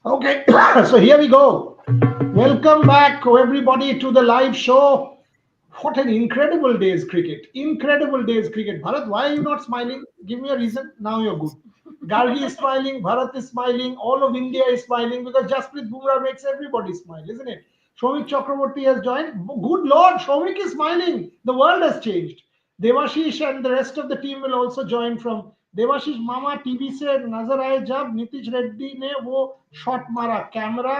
Okay, so here we go. Welcome back, everybody, to the live show. What an incredible day's cricket. Incredible day's cricket. Bharat, why are you not smiling? Give me a reason. Now you're good. Gargi is smiling, Bharat is smiling, all of India is smiling because Jasprit Bumrah makes everybody smile, isn't it? Shomik Chakraborty has joined. Good Lord, Shomik is smiling. The world has changed. Devashish and the rest of the team will also join from Devashish मामा TV से नजर आए जब नीतीश रेड्डी ने वो shot मारा camera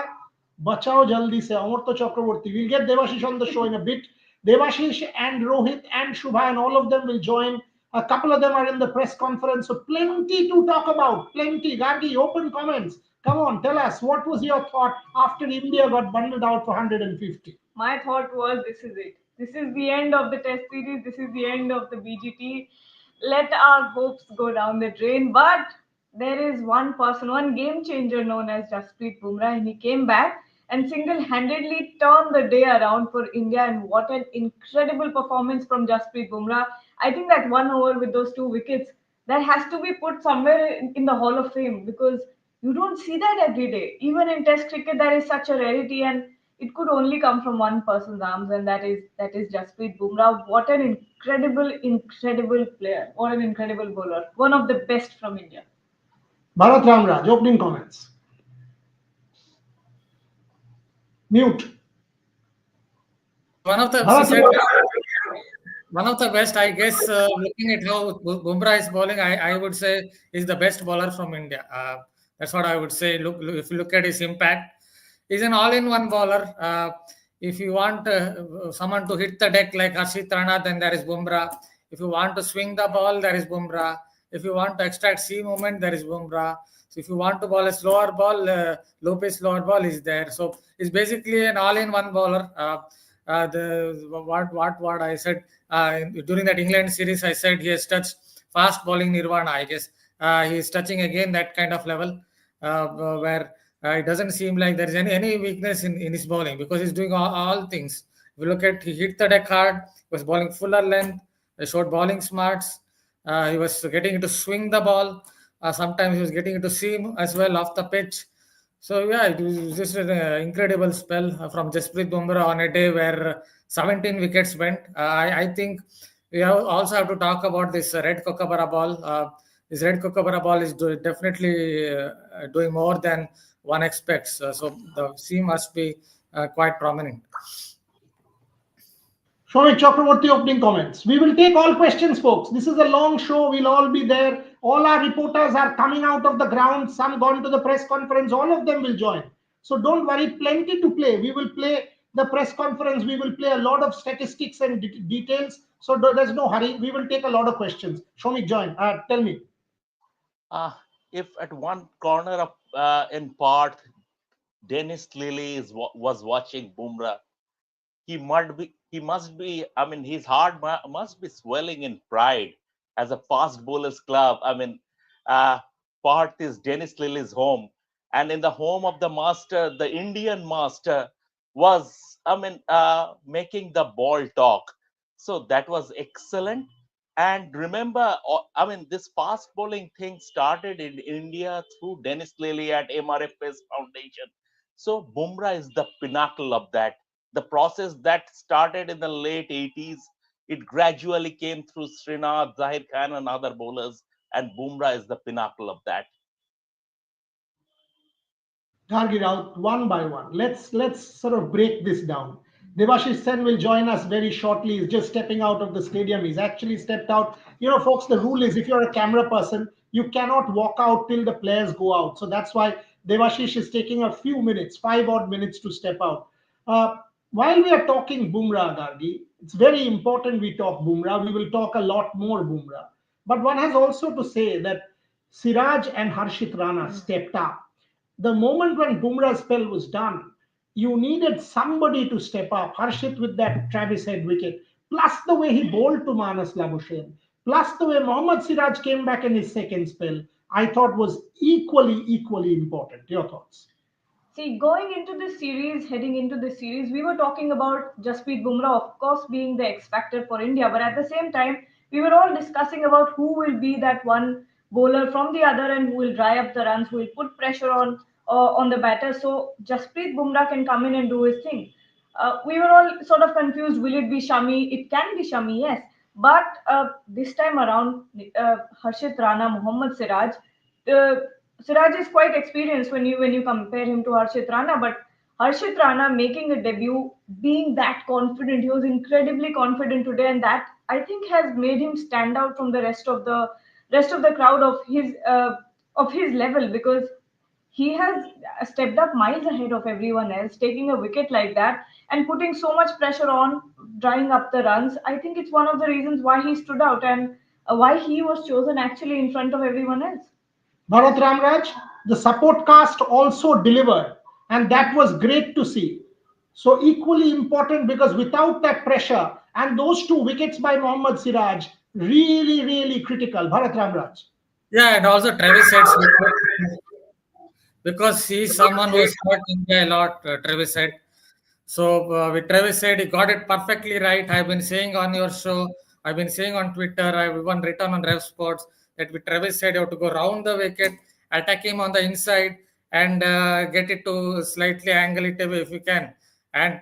बचाओ जल्दी से अमृत चक्रवर्ती we'll get Devashish on the show in a bit. Devashish and Rohit and Shubha and all of them will join. A couple of them are in the press conference, so plenty to talk about. Plenty. Gargi, open comments. Come on, tell us what was your thought after India got bundled out for 150? My thought was this is it. This is the end of the test series. This is the end of the BGT. Let our hopes go down the drain. But there is one person, one game changer known as Jasprit Bumrah, and he came back and single-handedly turned the day around for India. And what an incredible performance from Jasprit Bumrah. I think that 1 over with those 2 wickets, that has to be put somewhere in the Hall of Fame because you don't see that every day. Even in Test cricket, that is such a rarity, and it could only come from one person's arms, and that is Jasprit Bumrah. What an incredible player! What an incredible bowler! One of the best from India. Bharat Ramraj, opening comments. Mute. One of the Bharat, she said, one of the best, I guess. Looking at how Bumrah is bowling, I would say is the best bowler from India. That's what I would say. If you look at his impact, he's an all-in-one bowler. If you want someone to hit the deck like Harshit Rana, then there is Bumrah. If you want to swing the ball, there is Bumrah. If you want to extract seam movement, there is Bumrah. So if you want to bowl a slower ball, low pace slower ball is there. So it's basically an all-in-one bowler. What I said during that England series, I said he has touched fast bowling nirvana. I guess he is touching again that kind of level where it doesn't seem like there is any weakness in his bowling because he's doing all things. If you look at, he hit the deck hard, was bowling fuller length, showed bowling smarts. He was getting to swing the ball. Sometimes he was getting into seam as well off the pitch. So yeah, it was just an incredible spell from Jasprit Bumrah on a day where 17 wickets went. I think we also have to talk about this red kookaburra ball. This red kookaburra ball is definitely doing more than one expects. So the seam must be quite prominent. Shomik Chakraborty, opening comments. We will take all questions, folks. This is a long show. We'll all be there. All our reporters are coming out of the ground. Some gone to the press conference. All of them will join. So don't worry. Plenty to play. We will play the press conference. We will play a lot of statistics and details. So there's no hurry. We will take a lot of questions. Shomik, join. Tell me. If at one corner of in Perth, Dennis Lilly was watching Bumrah, he must be, I mean, his heart must be swelling in pride as a fast bowlers club. I mean, Perth is Dennis Lilly's home, and in the home of the master, the Indian master was, I mean, making the ball talk. So that was excellent. And remember, I mean, this fast bowling thing started in India through Dennis Lilly at MRFS Foundation. So Bumrah is the pinnacle of that. The process that started in the late 80s, it gradually came through Srinath, Zahir Khan, and other bowlers, and Bumrah is the pinnacle of that. Target out one by one. Let's sort of break this down. Devashish Sen will join us very shortly. He's just stepping out of the stadium. He's actually stepped out. You know, folks, the rule is if you're a camera person, you cannot walk out till the players go out. So that's why Devashish is taking a few minutes, 5 odd minutes to step out. While we are talking Bumrah, Gargi, it's very important we talk Bumrah. We will talk a lot more Bumrah. But one has also to say that Siraj and Harshit Rana stepped up. The moment when Bumrah's spell was done, you needed somebody to step up. Harshit with that Travis Head wicket, plus the way he bowled to Manas Labuschagne, plus the way Mohammad Siraj came back in his second spell, I thought was equally important. Your thoughts? See, going into this series, heading into this series, we were talking about Jasprit Bumrah, of course, being the X factor for India, but at the same time, we were all discussing about who will be that one bowler from the other end who will dry up the runs, who will put pressure on the batter, so Jasprit Bumrah can come in and do his thing. We were all sort of confused. Will it be Shami? It can be Shami, yes. But this time around, Harshit Rana, Mohammad Siraj, uh, Siraj is quite experienced when you compare him to Harshit Rana. But Harshit Rana making a debut, being that confident, he was incredibly confident today, and that I think has made him stand out from the rest of the crowd of his level, because he has stepped up miles ahead of everyone else, taking a wicket like that and putting so much pressure on, drawing up the runs. I think it's one of the reasons why he stood out, and why he was chosen actually in front of everyone else. Bharat Ramraj, the support cast also delivered, and that was great to see. So, equally important because without that pressure and those two wickets by Mohammad Siraj, really, really critical. Bharat Ramraj. Yeah, and also Travis Head's wicket, because he's someone who has hurt India a lot, Travis said. So with Travis said, he got it perfectly right. I've been saying on your show, I've been saying on Twitter, I've even written on Rev Sports that with Travis said, you have to go round the wicket, attack him on the inside, and get it to slightly angle it away if you can. And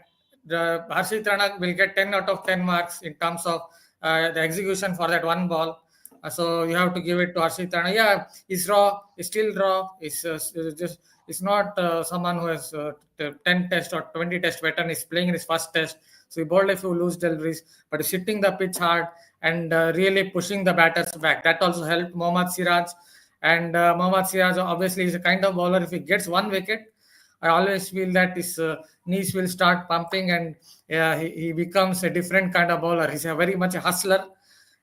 Harshit Rana will get 10 out of 10 marks in terms of the execution for that one ball. So you have to give it to Harshit Rana. Yeah, he's raw. He's still raw. He's not someone who has 10 test or 20 test veteran. He's playing in his first test. So he bowled a few loose deliveries, but he's hitting the pitch hard and really pushing the batters back. That also helped Mohammad Siraj. And Mohammad Siraj obviously is a kind of bowler. If he gets one wicket, I always feel that his knees will start pumping, and he becomes a different kind of bowler. He's a very much a hustler,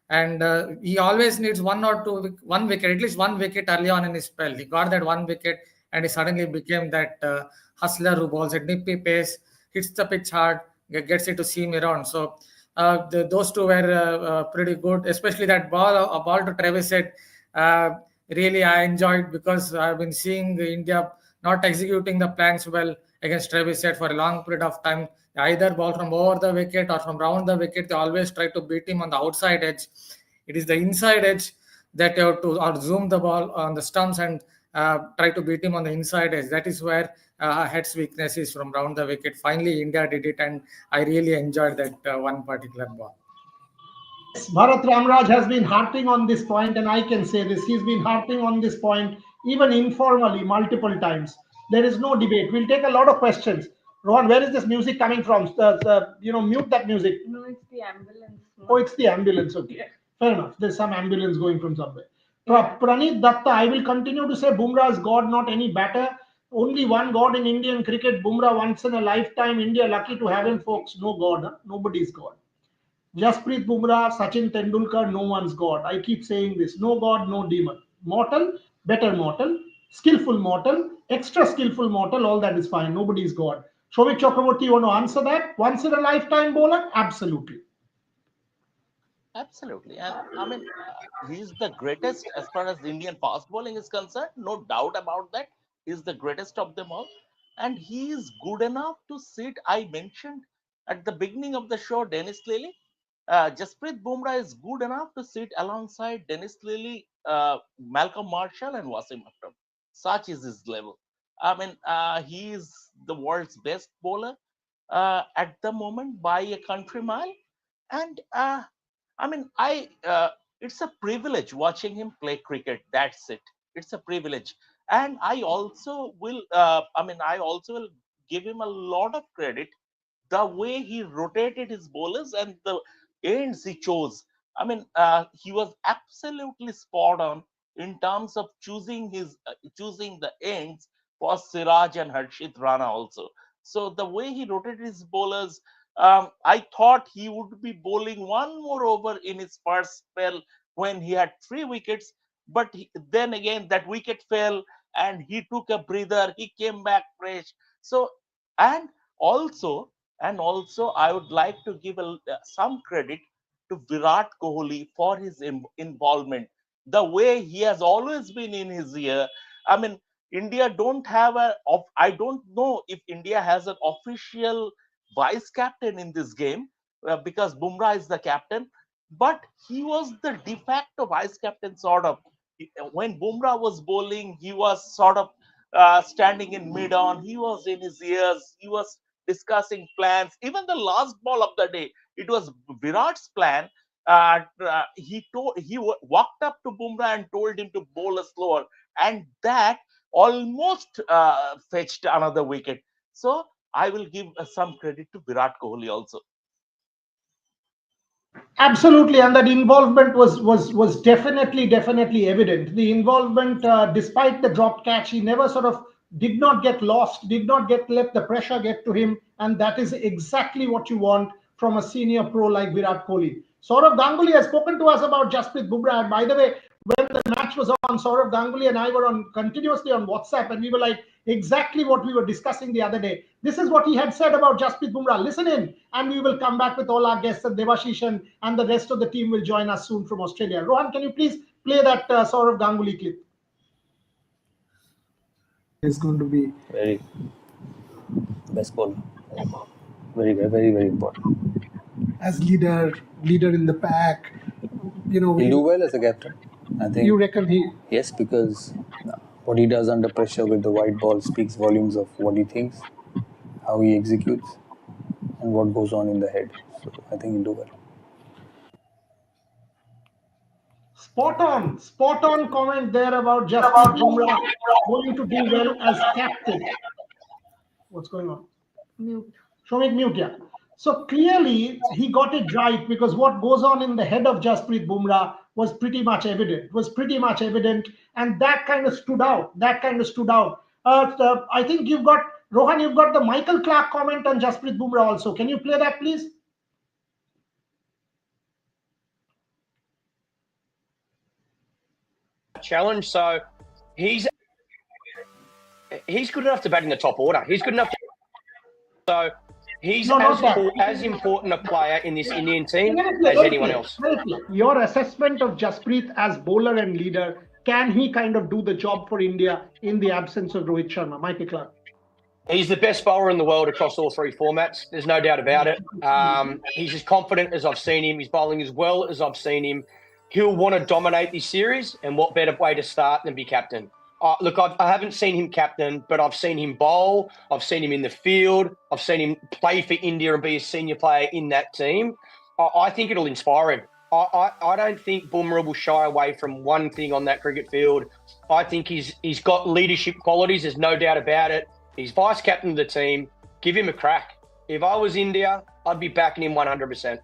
and he always needs one wicket, at least one wicket early on in his spell. He got that one wicket, and he suddenly became that hustler who bowls at nippy pace, hits the pitch hard, gets it to seam around. So those two were pretty good, especially that ball, a ball to Travis Head. Uh, Really, I enjoyed, because I've been seeing India not executing the plans well against Travis Head for a long period of time. Either ball from over the wicket or from round the wicket, they always try to beat him on the outside edge. It is the inside edge that you have to, or zoom the ball on the stumps and try to beat him on the inside edge. That is where Head's weakness is, from round the wicket. Finally, India did it, and I really enjoyed that one particular ball. Yes, Bharat Ramraj has been harping on this point, and I can say this. He's been harping on this point even informally multiple times. There is no debate. We'll take a lot of questions. Rohan, where is this music coming from? Mute that music. No, it's the ambulance. Oh, it's the ambulance. Okay, Yeah. fair enough. There's some ambulance going from somewhere. Yeah. Praneeth Datta, I will continue to say Bumrah is God, not any batter. Only one God in Indian cricket. Bumrah once in a lifetime. India lucky to have him, folks. No God. Huh? Nobody's God. Jasprit Bumrah, Sachin Tendulkar, no one's God. I keep saying this. No God, no demon. Mortal, better mortal, skillful mortal, extra skillful mortal, all that is fine. Nobody's God. Shobhit Chakraborty, you want to answer that? Once in a lifetime bowler? Absolutely. Absolutely. And I mean, he's the greatest as far as Indian fast bowling is concerned. No doubt about that. He's the greatest of them all. And he is good enough to sit. I mentioned at the beginning of the show, Dennis Lilly. Jasprit Bumrah is good enough to sit alongside Dennis Lilly, Malcolm Marshall, and Wasim Akram. Such is his level. I mean, he is the world's best bowler at the moment by a country mile. And I mean, it's a privilege watching him play cricket. That's it. It's a privilege, and I also will. I also will give him a lot of credit the way he rotated his bowlers and the ends he chose. I mean, he was absolutely spot on in terms of choosing the ends for Siraj and Harshit Rana also. So the way he rotated his bowlers, I thought he would be bowling one more over in his first spell when he had 3 wickets. But then again, that wicket fell and he took a breather. He came back fresh. So, and also, and also, I would like to give some credit to Virat Kohli for his involvement. The way he has always been in his ear. I mean, India don't have I don't know if India has an official vice captain in this game because Bumrah is the captain, but he was the de facto vice captain sort of. When Bumrah was bowling, he was sort of standing in mid-on. He was in his ears. He was discussing plans. Even the last ball of the day, it was Virat's plan. He walked up to Bumrah and told him to bowl a slower, and that almost fetched another wicket. So I will give some credit to Virat Kohli also. Absolutely, and that involvement was definitely evident. The involvement, despite the dropped catch, he never sort of did not get lost, did not get let the pressure get to him, and that is exactly what you want from a senior pro like Virat Kohli. Saurav Ganguly has spoken to us about Jasprit Bumrah, and by the way, when the match was on, Saurav Ganguly and I were on continuously on WhatsApp, and we were like exactly what we were discussing the other day. This is what he had said about Jasprit Bumrah. Listen in, and we will come back with all our guests, and Devashish and the rest of the team will join us soon from Australia. Rohan, can you please play that Saurav Ganguly clip? It's going to be very best ball. Very important. As leader in the pack. He'll do well as a captain. I think. You reckon he? Yes, because what he does under pressure with the white ball speaks volumes of what he thinks, how he executes, and what goes on in the head. So I think he'll do well. Spot on comment there about Jasprit Bumrah going to do well as captain. What's going on? Mute. Shomik, mute, yeah. So clearly he got it right, because what goes on in the head of Jasprit Bumrah was pretty much evident, and that kind of stood out. I think you've got, Rohan, you've got the Michael Clarke comment on Jasprit Bumrah also. Can you play that, please? Challenge. So he's good enough to bat in the top order. He's good enough. So he's as important a player in this Indian team as anyone else. Your assessment of Jasprit as bowler and leader, can he kind of do the job for India in the absence of Rohit Sharma? Michael Clarke. He's the best bowler in the world across all three formats. There's no doubt about it. He's as confident as I've seen him. He's bowling as well as I've seen him. He'll want to dominate this series, and what better way to start than be captain? Look, I haven't seen him captain, but I've seen him bowl. I've seen him in the field. I've seen him play for India and be a senior player in that team. I think it'll inspire him. I don't think Bumrah will shy away from one thing on that cricket field. I think he's got leadership qualities. There's no doubt about it. He's vice captain of the team. Give him a crack. If I was India, I'd be backing him 100%.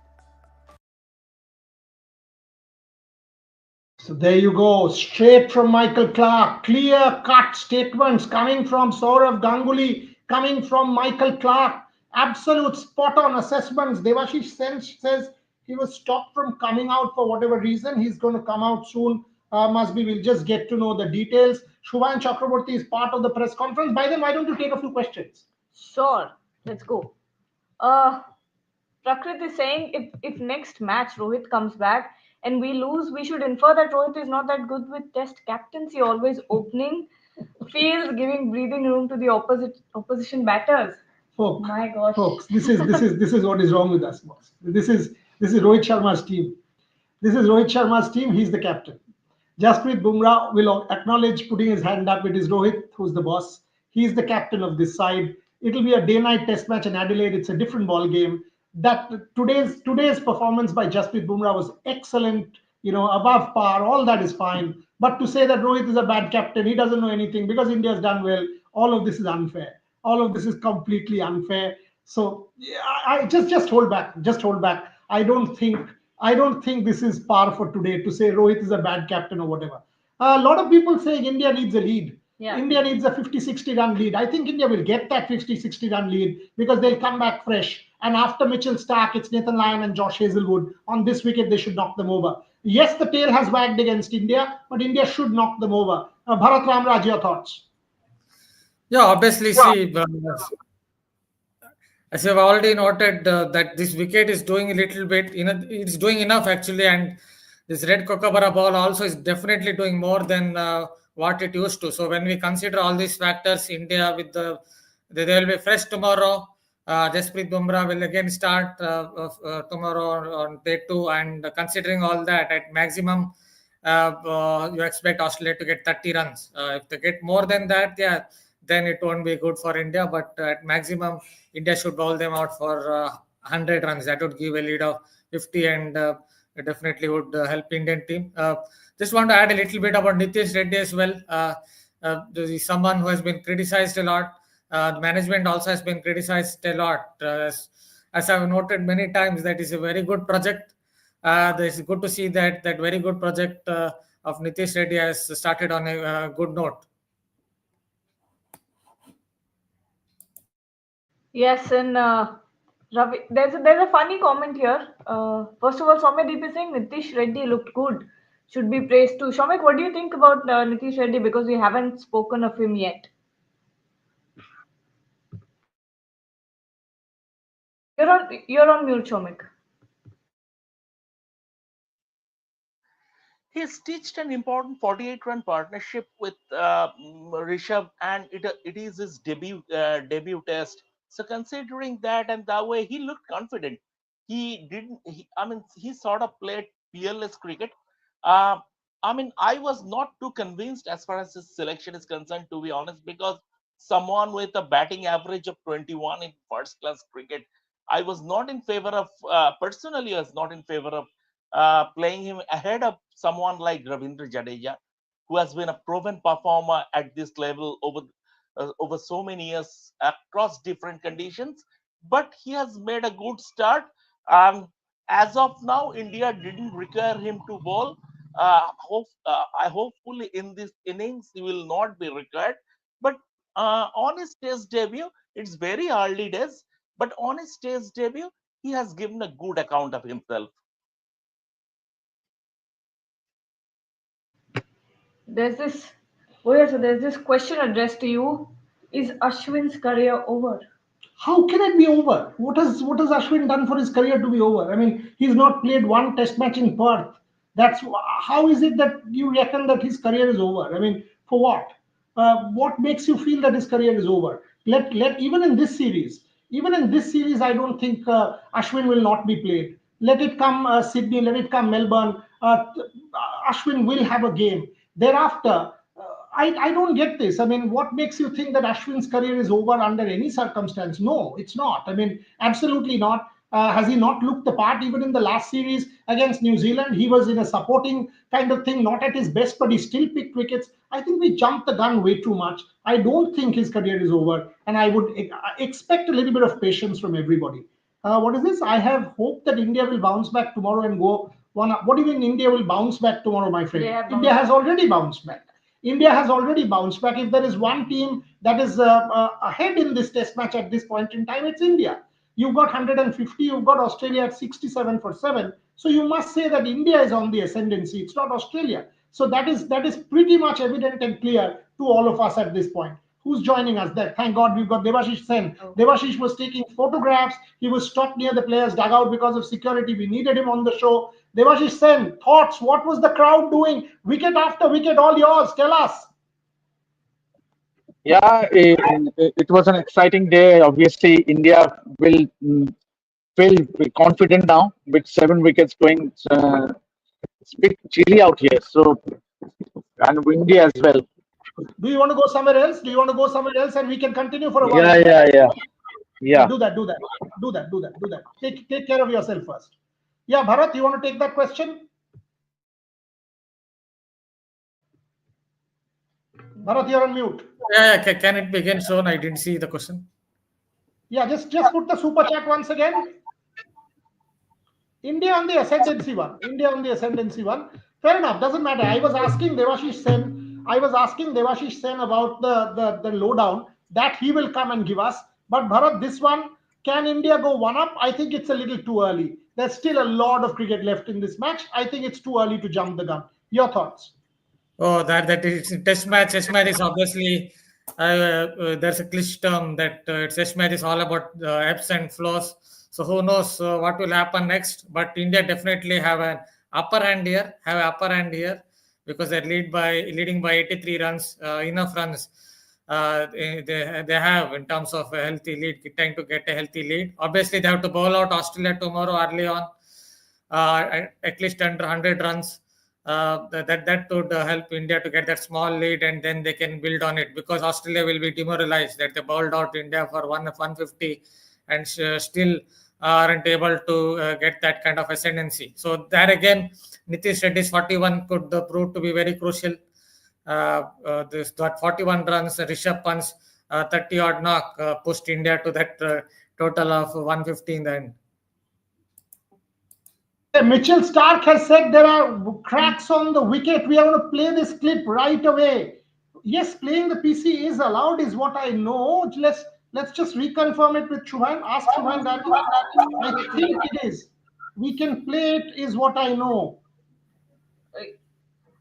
So there you go, straight from Michael Clarke, clear-cut statements coming from Saurav Ganguly, coming from Michael Clarke, absolute spot-on assessments. Devashish says he was stopped from coming out for whatever reason. He's going to come out soon. We'll just get to know the details. Shubhan Chakraborty is part of the press conference. By then, why don't you take a few questions? Sure, let's go. Prakrit is saying if next match Rohit comes back and we lose, we should infer that Rohit is not that good with test captaincy, always opening fields, giving breathing room to the opposition batters. Folks, my gosh. Folks, this is what is wrong with us, boss. This is Rohit Sharma's team. He's the captain. Jasprit Bumrah will acknowledge putting his hand up. It is Rohit who's the boss. He's the captain of this side. It'll be a day-night test match in Adelaide. It's a different ball game. That today's performance by Jasprit Bumrah was excellent, above par. All that is fine. But to say that Rohit is a bad captain, he doesn't know anything because India's done well, all of this is unfair. All of this is completely unfair. So I just hold back. I don't think this is par for today to say Rohit is a bad captain or whatever. A lot of people saying India needs a lead. Yeah. India needs a 50-60 run lead. I think India will get that 50-60 run lead because they'll come back fresh. And after Mitchell Starc, it's Nathan Lyon and Josh Hazlewood. On this wicket, they should knock them over. Yes, the tail has wagged against India, but India should knock them over. Bharat Ramraj, your thoughts? Yeah, obviously, see, as I've already noted that this wicket is doing a little bit, it's doing enough actually, and this red Kookaburra ball also is definitely doing more than what it used to. So when we consider all these factors, India they will be fresh tomorrow. Jasprit Bumrah will again start tomorrow on day 2, and considering all that, at maximum you expect Australia to get 30 runs. If they get more than that, yeah, then it won't be good for India. But at maximum, India should bowl them out for 100 runs. That would give a lead of 50 and it definitely would help Indian team. Just want to add a little bit about Nitish Reddy as well. He's someone who has been criticized a lot. The management also has been criticized a lot. As I've noted many times, that is a very good project. It's good to see that very good project of Nitish Reddy has started on a good note. Yes, and Ravi, there's a funny comment here. First of all, Soumyadeep is saying Nitish Reddy looked good, should be praised too. Shomik, what do you think about Nitish Reddy? Because we haven't spoken of him yet. You're on mute, Shomik. He stitched an important 48-run partnership with Rishabh, and it is his debut test. So considering that and that way, he looked confident. He didn't. He sort of played fearless cricket. Uh, I was not too convinced as far as his selection is concerned, to be honest, because someone with a batting average of 21 in first-class cricket, I was not in favor of. Personally, I was not in favor of playing him ahead of someone like Ravindra Jadeja, who has been a proven performer at this level over so many years across different conditions. But he has made a good start. As of now, India didn't require him to bowl. I hopefully in this innings he will not be required. But on his test debut, it's very early days. But on his test debut, he has given a good account of himself. There's this. Oh yeah, so there's this question addressed to you. Is Ashwin's career over? How can it be over? What has Ashwin done for his career to be over? I mean, he's not played one test match in Perth. That's how is it that you reckon that his career is over? I mean, for what? What makes you feel that his career is over? Let even in this series, I don't think Ashwin will not be played. Let it come Sydney, let it come Melbourne. Ashwin will have a game. Thereafter, I don't get this. I mean, what makes you think that Ashwin's career is over under any circumstance? No, it's not. I mean, absolutely not. Has he not looked the part even in the last series against New Zealand? He was in a supporting kind of thing, not at his best, but he still picked wickets. I think we jumped the gun way too much. I don't think his career is over, and I would expect a little bit of patience from everybody. What is this? I have hope that India will bounce back tomorrow and go one up. What do you mean India will bounce back tomorrow, my friend? India has already bounced back. India has already bounced back. If there is one team that is ahead in this test match at this point in time, it's India. You've got 150, you've got Australia at 67 for 7. So you must say that India is on the ascendancy. It's not Australia. So that is pretty much evident and clear to all of us at this point. Who's joining us there? Thank God we've got Devashish Sen. Oh. Devashish was taking photographs. He was stopped near the players' dugout because of security. We needed him on the show. Devashish Sen, thoughts? What was the crowd doing? Wicket after wicket, all yours. Tell us. Yeah, it was an exciting day. Obviously, India will feel confident now with 7 wickets going. It's a bit chilly out here, so and windy as well. Do you want to go somewhere else? Do you want to go somewhere else and we can continue for a while? Yeah. Do that. Take care of yourself first. Yeah, Bharat, you want to take that question? Bharat, you're on mute. Yeah. Can it begin soon? I didn't see the question. Yeah, just put the super chat once again. India on the ascendancy one. Fair enough. Doesn't matter. I was asking Devashish Sen about the lowdown that he will come and give us. But Bharat, this one, can India go one up? I think it's a little too early. There's still a lot of cricket left in this match. I think it's too early to jump the gun. Your thoughts? Oh, that is test match. Test match is obviously there's a cliché term that test match is all about ebbs and flows. So who knows what will happen next? But India definitely have an upper hand here. Because they're leading by 83 runs, enough runs. They have in terms of a healthy lead, trying to get a healthy lead. Obviously, they have to bowl out Australia tomorrow early on, at least under 100 runs. that would help India to get that small lead, and then they can build on it, because Australia will be demoralized that they bowled out India for 150 and still aren't able to get that kind of ascendancy. So there again, Nitish Reddy's 41 could prove to be very crucial. That 41 runs, Rishabh Pant's 30 odd knock pushed India to that total of 150 in the end. Mitchell Starc has said there are cracks on the wicket. We are going to play this clip right away. Yes, playing the PC is allowed, is what I know. Let's just reconfirm it with Shubhan. Ask Shubhan that. I think it is. We can play it, is what I know.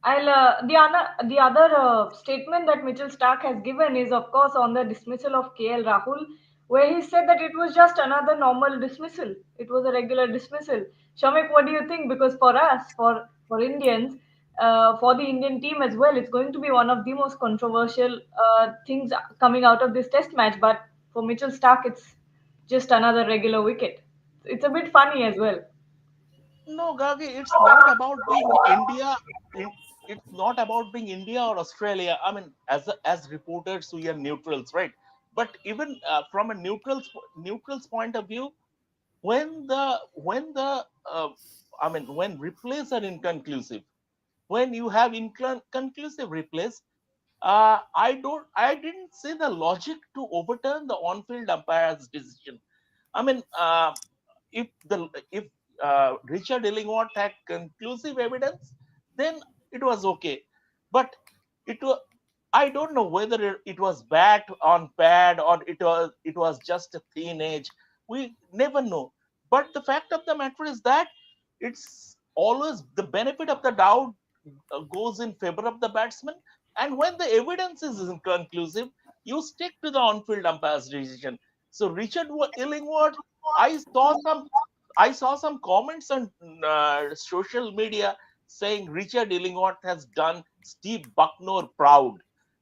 The other statement that Mitchell Starc has given is, of course, on the dismissal of KL Rahul, where he said that it was just another normal dismissal. It was a regular dismissal. Shamik, what do you think? Because for us, for Indians, for the Indian team as well, it's going to be one of the most controversial things coming out of this Test match. But for Mitchell Starc, it's just another regular wicket. It's a bit funny as well. No, Gagi, it's not about being India. It's not about being India or Australia. I mean, as reporters, we are neutrals, right? But even from a neutrals point of view, when replays are inconclusive, when you have inconclusive replays, I didn't see the logic to overturn the on-field umpire's decision. I mean, if Richard Illingworth had conclusive evidence, then it was okay. But I don't know whether it was bat on pad or it was just a thin edge. We never know. But the fact of the matter is that it's always the benefit of the doubt goes in favor of the batsman. And when the evidence is inconclusive, you stick to the on-field umpire's decision. So Richard Illingworth, I saw some comments on social media saying Richard Illingworth has done Steve Bucknor proud.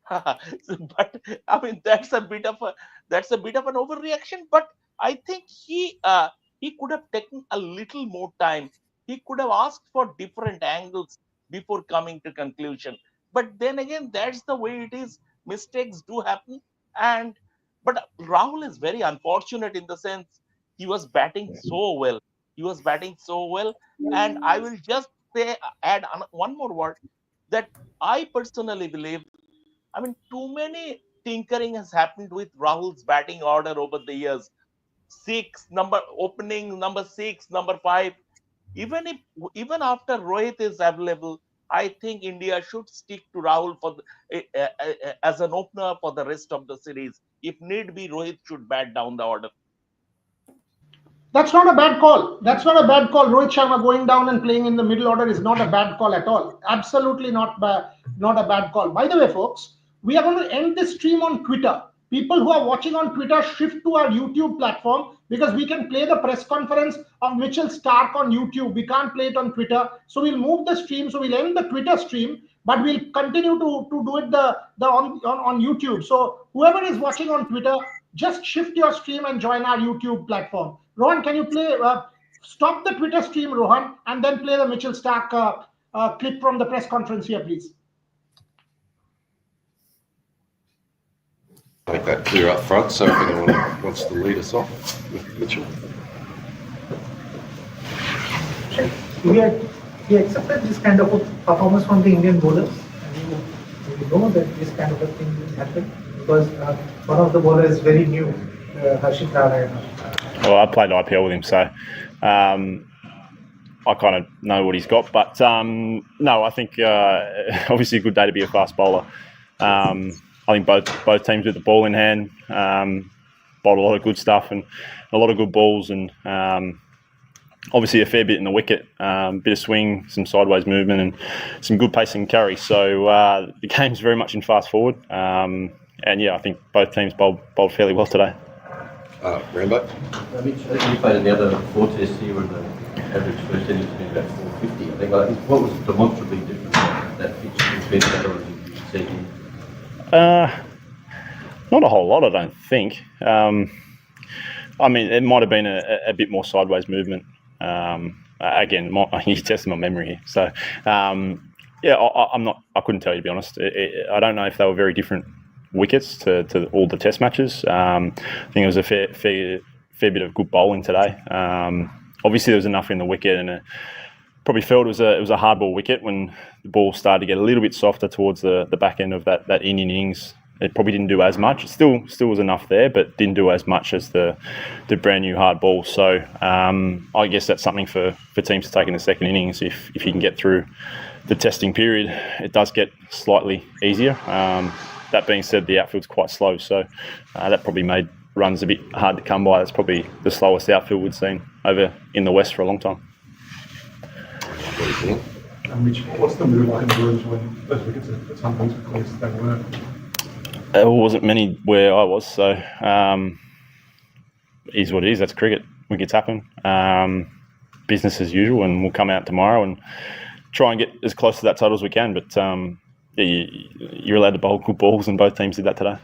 But I mean that's a bit of an overreaction. But I think he could have taken a little more time. He could have asked for different angles before coming to conclusion. But then again, that's the way it is. Mistakes do happen. But Rahul is very unfortunate in the sense he was batting so well. And I will just add one more word, that I personally believe, I mean, too many tinkering has happened with Rahul's batting order over the years. Opening number 6, number 5. Even after Rohit is available, I think India should stick to Rahul as an opener for the rest of the series. If need be, Rohit should bat down the order. That's not a bad call. Rohit Sharma going down and playing in the middle order is not a bad call at all. Absolutely not a bad call. By the way, folks, we are going to end this stream on Twitter. People who are watching on Twitter, shift to our YouTube platform, because we can play the press conference of Mitchell Starc on YouTube. We can't play it on Twitter. So we'll move the stream. So we'll end the Twitter stream, but we'll continue to do it on YouTube. So whoever is watching on Twitter, just shift your stream and join our YouTube platform. Rohan, can you play? Stop the Twitter stream, Rohan, and then play the Mitchell Starc clip from the press conference here, please. Make that clear up front, so if anyone wants to lead us off with Mitchell. We accepted this kind of a performance from the Indian bowlers. We know that this kind of a thing will happen because one of the bowlers is very new, Harshit Narayana. Well, I played IPL with him, so I kind of know what he's got. But no, I think obviously a good day to be a fast bowler. I think both teams with the ball in hand bowled a lot of good stuff and a lot of good balls, and obviously a fair bit in the wicket, bit of swing, some sideways movement, and some good pacing carry. So the game's very much in fast forward, and yeah, I think both teams bowled fairly well today. Rambo? Mitch, I think you played in the other 4 tests here and the average first innings has been about 450. I think what was demonstrably different that pitch compared to the other ones you've seen here? Not a whole lot, I don't think. I mean, it might have been a bit more sideways movement. Again, you're testing my memory here. So, Yeah, I'm not. I couldn't tell you, to be honest. I don't know if they were very different wickets to all the Test matches. I think it was a fair bit of good bowling today. Obviously, there was enough in the wicket, and probably felt it was a hard ball wicket when the ball started to get a little bit softer towards the back end of that Indian innings. It probably didn't do as much. It still was enough there, but didn't do as much as the brand new hard ball. So I guess that's something for teams to take in the second innings. If you can get through the testing period, it does get slightly easier. That being said, the outfield's quite slow, so that probably made runs a bit hard to come by. That's probably the slowest outfield we've seen over in the West for a long time. And Mitch, what's the mood like in the rooms when those wickets at some points were close as they were? There wasn't many where I was, so is what it is. That's cricket. Wickets happen. Business as usual, and we'll come out tomorrow and try and get as close to that total as we can. But you're allowed to bowl good balls, and both teams did that today.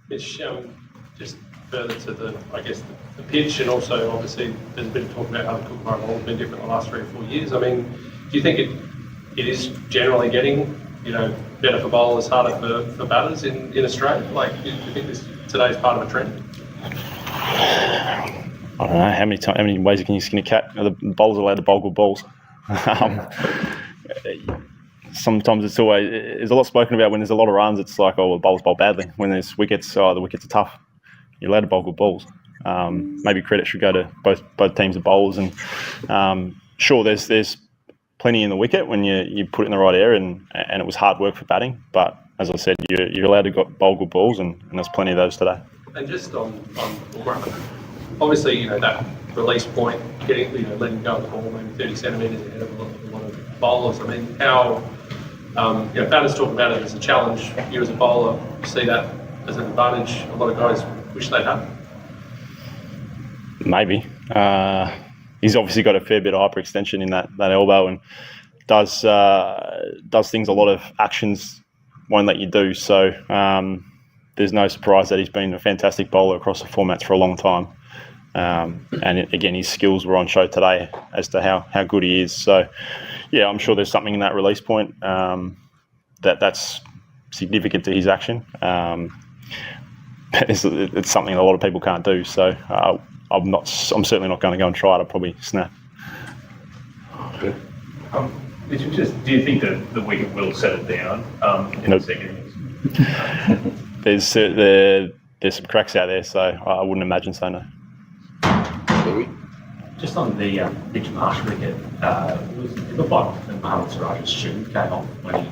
Mitch, just further to the pitch, and also obviously there's been talk about how the Kookaburra ball has been different the last 3 or 4 years. I mean, do you think it is generally getting better for bowlers, harder for batters in Australia? Like, do you think today's part of a trend? I don't know how many ways you can skin a cat. The bowlers are allowed to bowl good balls. Sometimes there's a lot spoken about when there's a lot of runs. It's like, the bowlers bowl badly. When there's wickets, the wickets are tough. You're allowed to bowl good balls. Maybe credit should go to both teams of bowlers. And sure, there's plenty in the wicket when you put it in the right area, and it was hard work for batting. But as I said, you're allowed to bowl good balls, and there's plenty of those today. And just on Bumrah, obviously, that release point, letting go of the ball maybe 30 centimetres ahead of a lot of bowlers. I mean, how batters talk about it as a challenge. You as a bowler see that as an advantage. A lot of guys wish they'd have. Maybe. He's obviously got a fair bit of hyperextension in that elbow, and does things a lot of actions won't let you do. So there's no surprise that he's been a fantastic bowler across the formats for a long time. And again, his skills were on show today as to how good he is. So yeah, I'm sure there's something in that release point that's significant to his action. It's something a lot of people can't do. So I'm certainly not going to go and try it. I'll probably snap. Good. Do you think that the wicket will settle down in the second innings? There's some cracks out there, so I wouldn't imagine so, no. Just on the Mitch Marsh wicket, it looked like Mohammad Siraj's shoe came off when he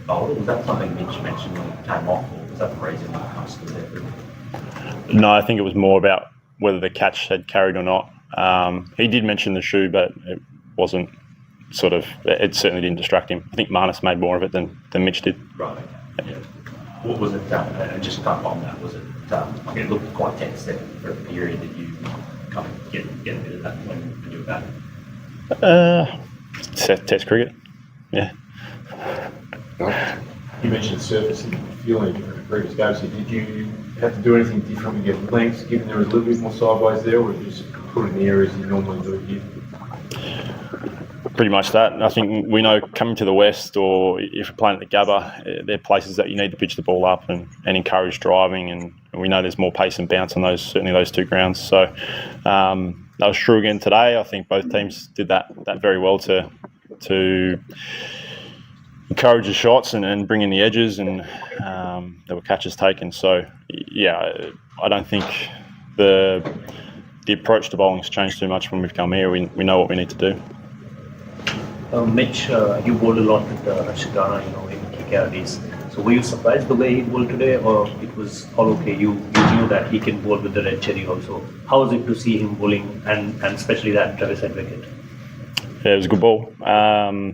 bowled it. Was that something Mitch mentioned when it came off, or was that the reason he kind of stood there? No, I think it was more about whether the catch had carried or not. He did mention the shoe, but it wasn't it certainly didn't distract him. I think Marnus made more of it than Mitch did. Right. Yeah. What was it, just kind of on that, was it looked quite tense there for a period that you kind of get a bit of that when you were batting? Test cricket, yeah. You mentioned surface and feeling different in previous games. Did you have to do anything different with your lengths, given there was a little bit more sideways there, or just put it in the areas you normally do here? Pretty much that. I think we know coming to the West, or if you're playing at the Gabba, there are places that you need to pitch the ball up and encourage driving, and we know there's more pace and bounce on those two grounds. So that was true again today. I think both teams did that very well to encourage the shots and bring in the edges, and there were catches taken. So yeah, I don't think the approach to bowling's changed too much when we've come here. We know what we need to do. Mitch, you bowled a lot with Rashid Rana, in KKRDs. So were you surprised the way he bowled today, or it was all okay? You knew that he can bowl with the red cherry also. How was it to see him bowling, and especially that Travis Head wicket? Yeah, it was a good ball. Yeah,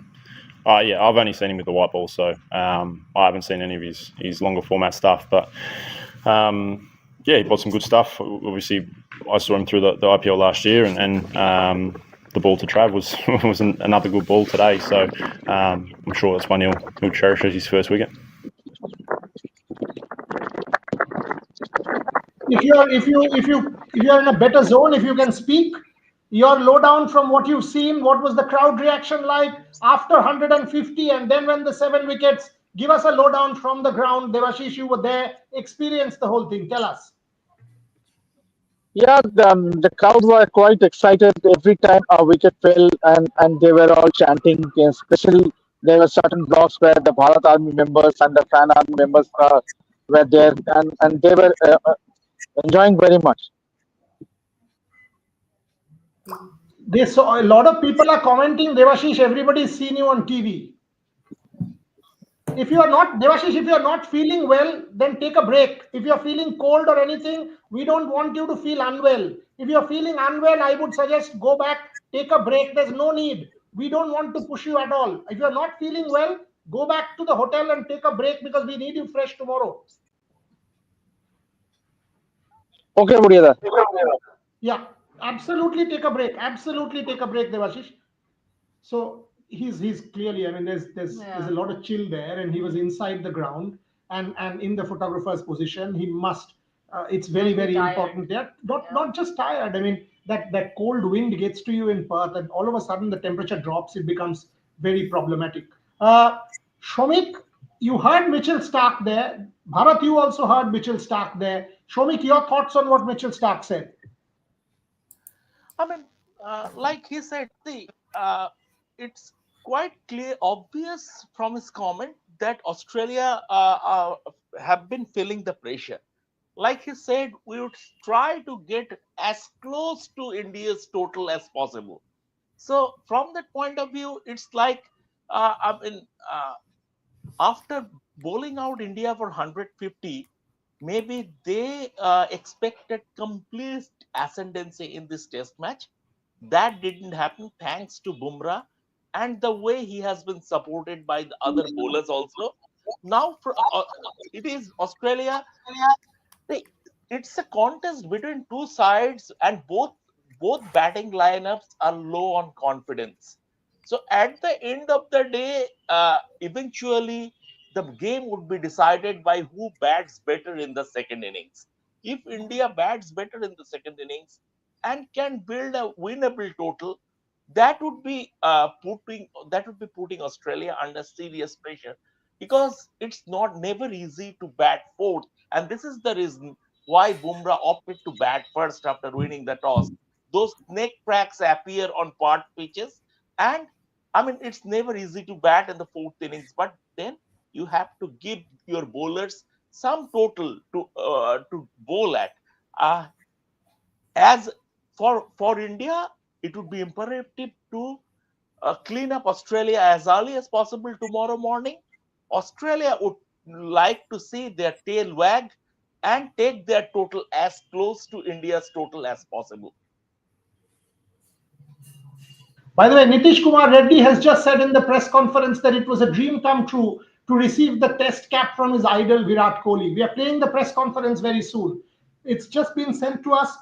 I've only seen him with the white ball, so I haven't seen any of his longer format stuff. But yeah, he bought some good stuff. Obviously, I saw him through the IPL last year, and the ball to Trav was another good ball today. So I'm sure that's one he'll cherish as his first wicket. If you're in a better zone, if you can speak, Your lowdown from what you've seen. What was the crowd reaction like after 150, and then when the 7 wickets? Give us a lowdown from the ground. Devashish, you were there, experienced the whole thing. Tell us. Yeah, the crowd were quite excited every time a wicket fell, and they were all chanting. Especially there were certain blocks where the Bharat Army members and the Fan Army members were there, and they were enjoying very much. They saw a lot of people are commenting, Devashish, everybody's seen you on TV. If you are not, Devashish, if you are not feeling well, then take a break. If you are feeling cold or anything, we don't want you to feel unwell. If you are feeling unwell, I would suggest go back, take a break. There's no need. We don't want to push you at all. If you are not feeling well, go back to the hotel and take a break because we need you fresh tomorrow. Okay, Murida. Yeah, absolutely take a break. Absolutely take a break, Devashish. So he's clearly, I mean, there's a lot of chill there, and he was inside the ground and in the photographer's position. He must. It's very important there. Not just tired. I mean, that cold wind gets to you in Perth, and all of a sudden the temperature drops. It becomes very problematic. Shomik, you heard Mitchell Starc there. Bharat, you also heard Mitchell Starc there. Shomik, your thoughts on what Mitchell Starc said? I mean, like he said, see, it's quite clear, obvious from his comment that Australia have been feeling the pressure. Like he said, we would try to get as close to India's total as possible. So from that point of view, it's like, I mean, after bowling out India for 150, maybe they expected complete ascendancy in this test match. That didn't happen thanks to Bumrah and the way he has been supported by the other bowlers also. Now it is Australia. It's a contest between two sides, and both batting lineups are low on confidence. So at the end of the day, eventually the game would be decided by who bats better in the second innings. If India bats better in the second innings and can build a winnable total, that would be putting Australia under serious pressure, because it's not never easy to bat fourth, and this is the reason why Bumrah opted to bat first after winning the toss. Those neck cracks appear on part pitches, and I mean, it's never easy to bat in the fourth innings, but then you have to give your bowlers some total to bowl at. As for India, it would be imperative to clean up Australia as early as possible tomorrow morning. Australia would like to see their tail wag and take their total as close to India's total as possible. By the way, Nitish Kumar Reddy has just said in the press conference that it was a dream come true to receive the test cap from his idol Virat Kohli. We are playing the press conference very soon. It's just been sent to us.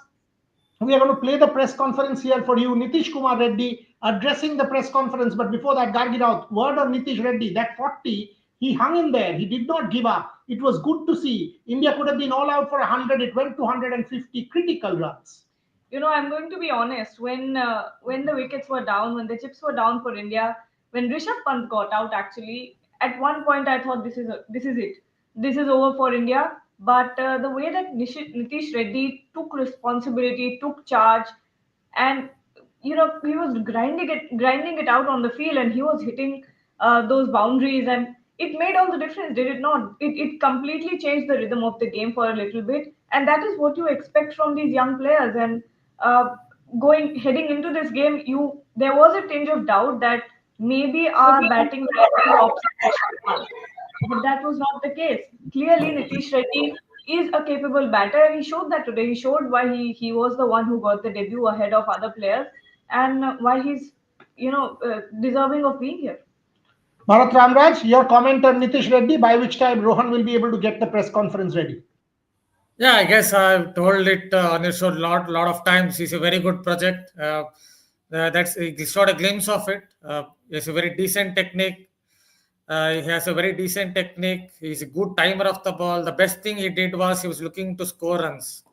We are going to play the press conference here for you. Nitish Kumar Reddy addressing the press conference. But before that, Gargiraut, word on Nitish Reddy, that 40, he hung in there. He did not give up. It was good to see. India could have been all out for 100. It went to 150 critical runs. You know, I'm going to be honest. When the wickets were down, when the chips were down for India, when Rishabh Pant got out, actually, at one point I thought this is it. This is over for India. But the way that Nitish Reddy took responsibility, took charge, and he was grinding it out on the field, and he was hitting those boundaries, and it made all the difference, did it not? It completely changed the rhythm of the game for a little bit, and that is what you expect from these young players. And heading into this game, there was a tinge of doubt that maybe our batting is opposite, but that was not the case. Clearly, Nitish Reddy is a capable batter, and he showed that today. He showed why he was the one who got the debut ahead of other players, and why he's deserving of being here. Bharat Ramraj, your comment on Nitish Reddy, by which time Rohan will be able to get the press conference ready. Yeah, I guess I've told it on your show lot of times. It's a very good project. He showed a glimpse of it. It's a very decent technique. He has a very decent technique. He's a good timer of the ball. The best thing he did was he was looking to score runs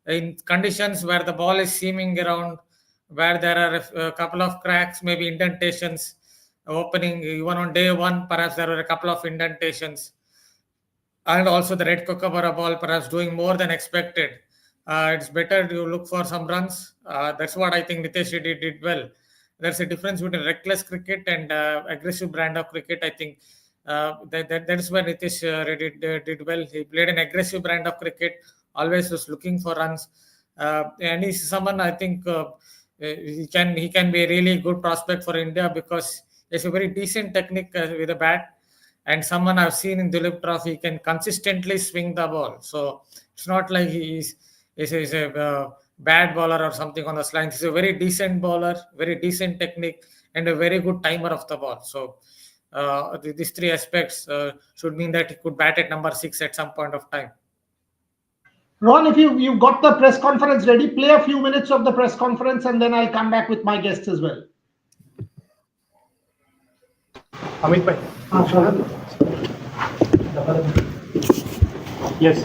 in conditions where the ball is seaming around, where there are a couple of cracks, maybe indentations opening. Even on day one, perhaps there were a couple of indentations. And also the red Kookaburra ball perhaps doing more than expected. It's better to look for some runs. That's what I think Nitish Reddy did well. There's a difference between reckless cricket and aggressive brand of cricket. I think that's where Nitish Reddy did well. He played an aggressive brand of cricket, always was looking for runs. And he's someone I think he can be a really good prospect for India because he's a very decent technique with a bat, and someone I've seen in Dulip Trophy can consistently swing the ball. So it's not like he's a bad bowler or something on the lines. He's a very decent bowler, very decent technique, and a very good timer of the ball. So these three aspects should mean that he could bat at number 6 at some point of time. Ron, if you've got the press conference ready, play a few minutes of the press conference and then I'll come back with my guests as well. Amit bhai. Yes.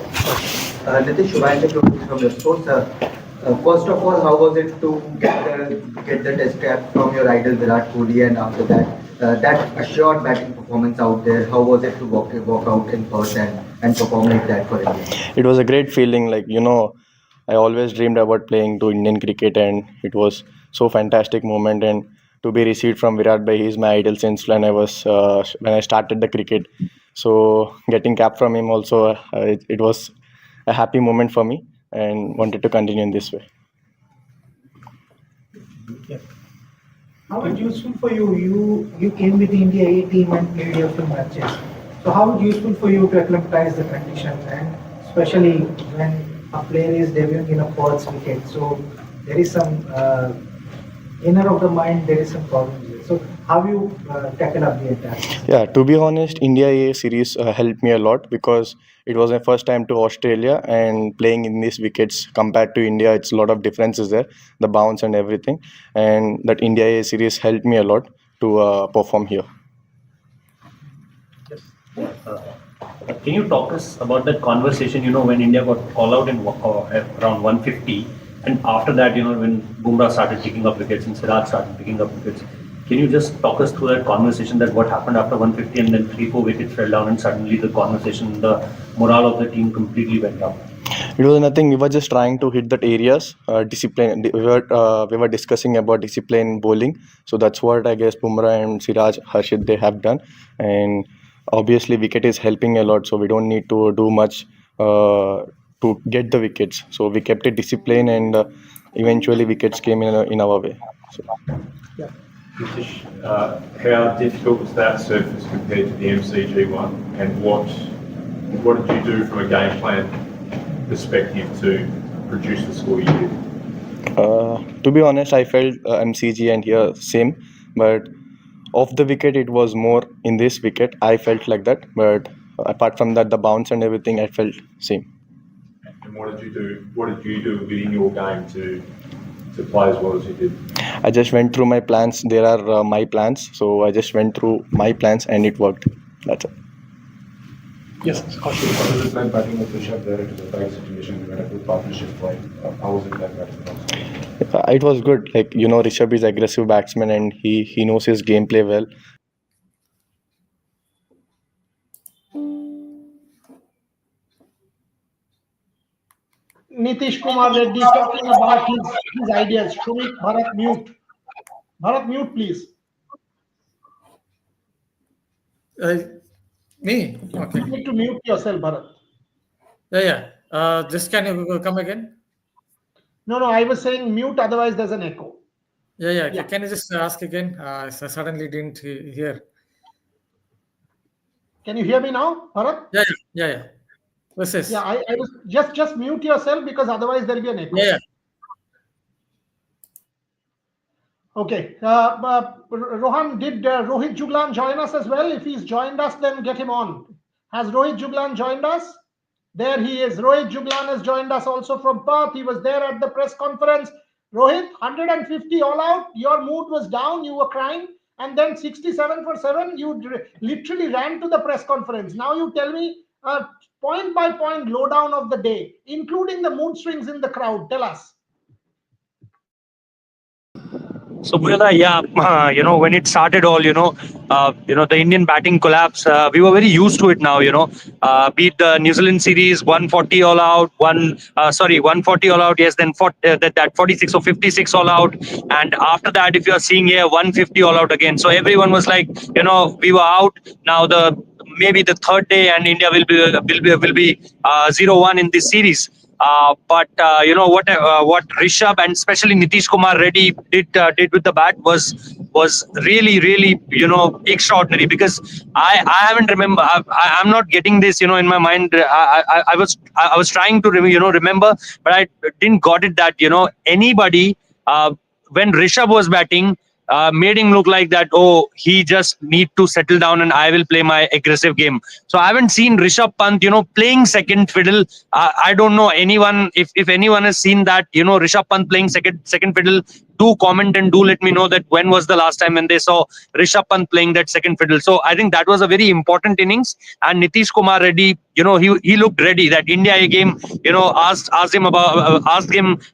Nitish, from the sports. First of all, how was it to get the test cap from your idol Virat Kohli, and after that, that assured batting performance out there? How was it to walk out in Perth and perform like that for India? It was a great feeling. I always dreamed about playing to Indian cricket, and it was so fantastic moment. And to be received from Virat bhai, he's my idol since when I started the cricket. So getting cap from him also, it was a happy moment for me, and wanted to continue in this way. How was it useful for you? You came with the India A team and played your few matches. So how was it useful for you to acclimatize the conditions, and especially when a player is debuting in a Perth's wicket? So there is some inner of the mind, there is some problems there. So how you tackle up the entire thing? Yeah, to be honest, India A series helped me a lot because it was my first time to Australia, and playing in these wickets compared to India, it's a lot of differences there, the bounce and everything. And that India A series helped me a lot to perform here. Can you talk us about that conversation, when India got all out in around 150, and after that, when Bumrah started picking up wickets and Siraj started picking up wickets, can you just talk us through that conversation, that what happened after 150 and then 3-4 wickets fell down and suddenly the conversation, the morale of the team completely went down? It was nothing. We were just trying to hit that areas, discipline. We were discussing about discipline bowling. So that's what I guess Bumrah and Siraj, Harshit, they have done. And obviously wicket is helping a lot. So we don't need to do much to get the wickets. So we kept it discipline, and eventually wickets came in our way. So. Nitish, how difficult was that surface compared to the MCG one, and what did you do from a game plan perspective to produce the score you did? To be honest, I felt MCG and here same, but off the wicket it was more in this wicket. I felt like that, but apart from that, the bounce and everything, I felt same. And what did you do? What did you do within your game to play as well as you did? I just went through my plans. There are my plans, so I just went through my plans and it worked. That's it. Yes, how was it like batting with Rishabh there? It was a tight situation. We had a good partnership play. How was it like batting? It was good. Rishabh is aggressive batsman and he knows his gameplay well. Nitish Kumar Reddy talking about his ideas. Shumik, Bharat, mute. Bharat, mute, please. Me? Okay. You need to mute yourself, Bharat. Just can you come again? No, I was saying mute, otherwise there's an echo. Yeah. Can you just ask again? I suddenly didn't hear. Can you hear me now, Bharat? Yeah. What's this? Yeah, I was just mute yourself because otherwise there'll be an echo. Yeah. Okay. Rohan, did Rohit Juglan join us as well? If he's joined us, then get him on. Has Rohit Juglan joined us? There he is. Rohit Juglan has joined us also from Perth. He was there at the press conference. Rohit, 150 all out. Your mood was down. You were crying. And then 67 for 7. You literally ran to the press conference. Now you tell me point by point lowdown of the day, including the mood swings in the crowd. Tell us. So, Bumrah, yeah, when it started all, the Indian batting collapse, we were very used to it now, beat the New Zealand series, 140 all out, 140 all out, yes, then that 46 or 56 all out. And after that, if you're seeing here, 150 all out again. So everyone was like, we were out. Now maybe the third day and India will be 0-1 in this series. What Rishabh and especially Nitish Kumar Reddy did with the bat was really extraordinary, because I haven't I'm not getting this in my mind. I was trying to remember, but I didn't got it that anybody when Rishabh was batting made him look like that, oh, he just need to settle down and I will play my aggressive game. So I haven't seen Rishabh Pant, playing second fiddle. I don't know anyone, if anyone has seen that, Rishabh Pant playing second fiddle, do comment and do let me know that when was the last time when they saw Rishabh Pant playing that second fiddle. So I think that was a very important innings. And Nitish Kumar Reddy, he looked ready. That India game, asked him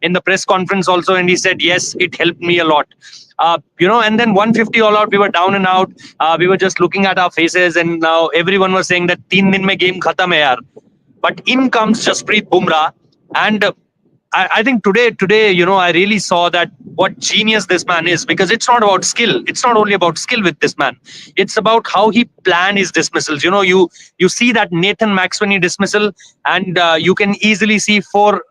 in the press conference also, and he said, yes, it helped me a lot. And then 150 all out, we were down and out. We were just looking at our faces, and now everyone was saying that 3 din mein game khatam hai yaar. But in comes Jasprit Bumrah, and I think today, I really saw that what genius this man is, because it's not about skill. It's not only about skill with this man. It's about how he planned his dismissals. You see that Nathan McSweeney dismissal, and you can easily see four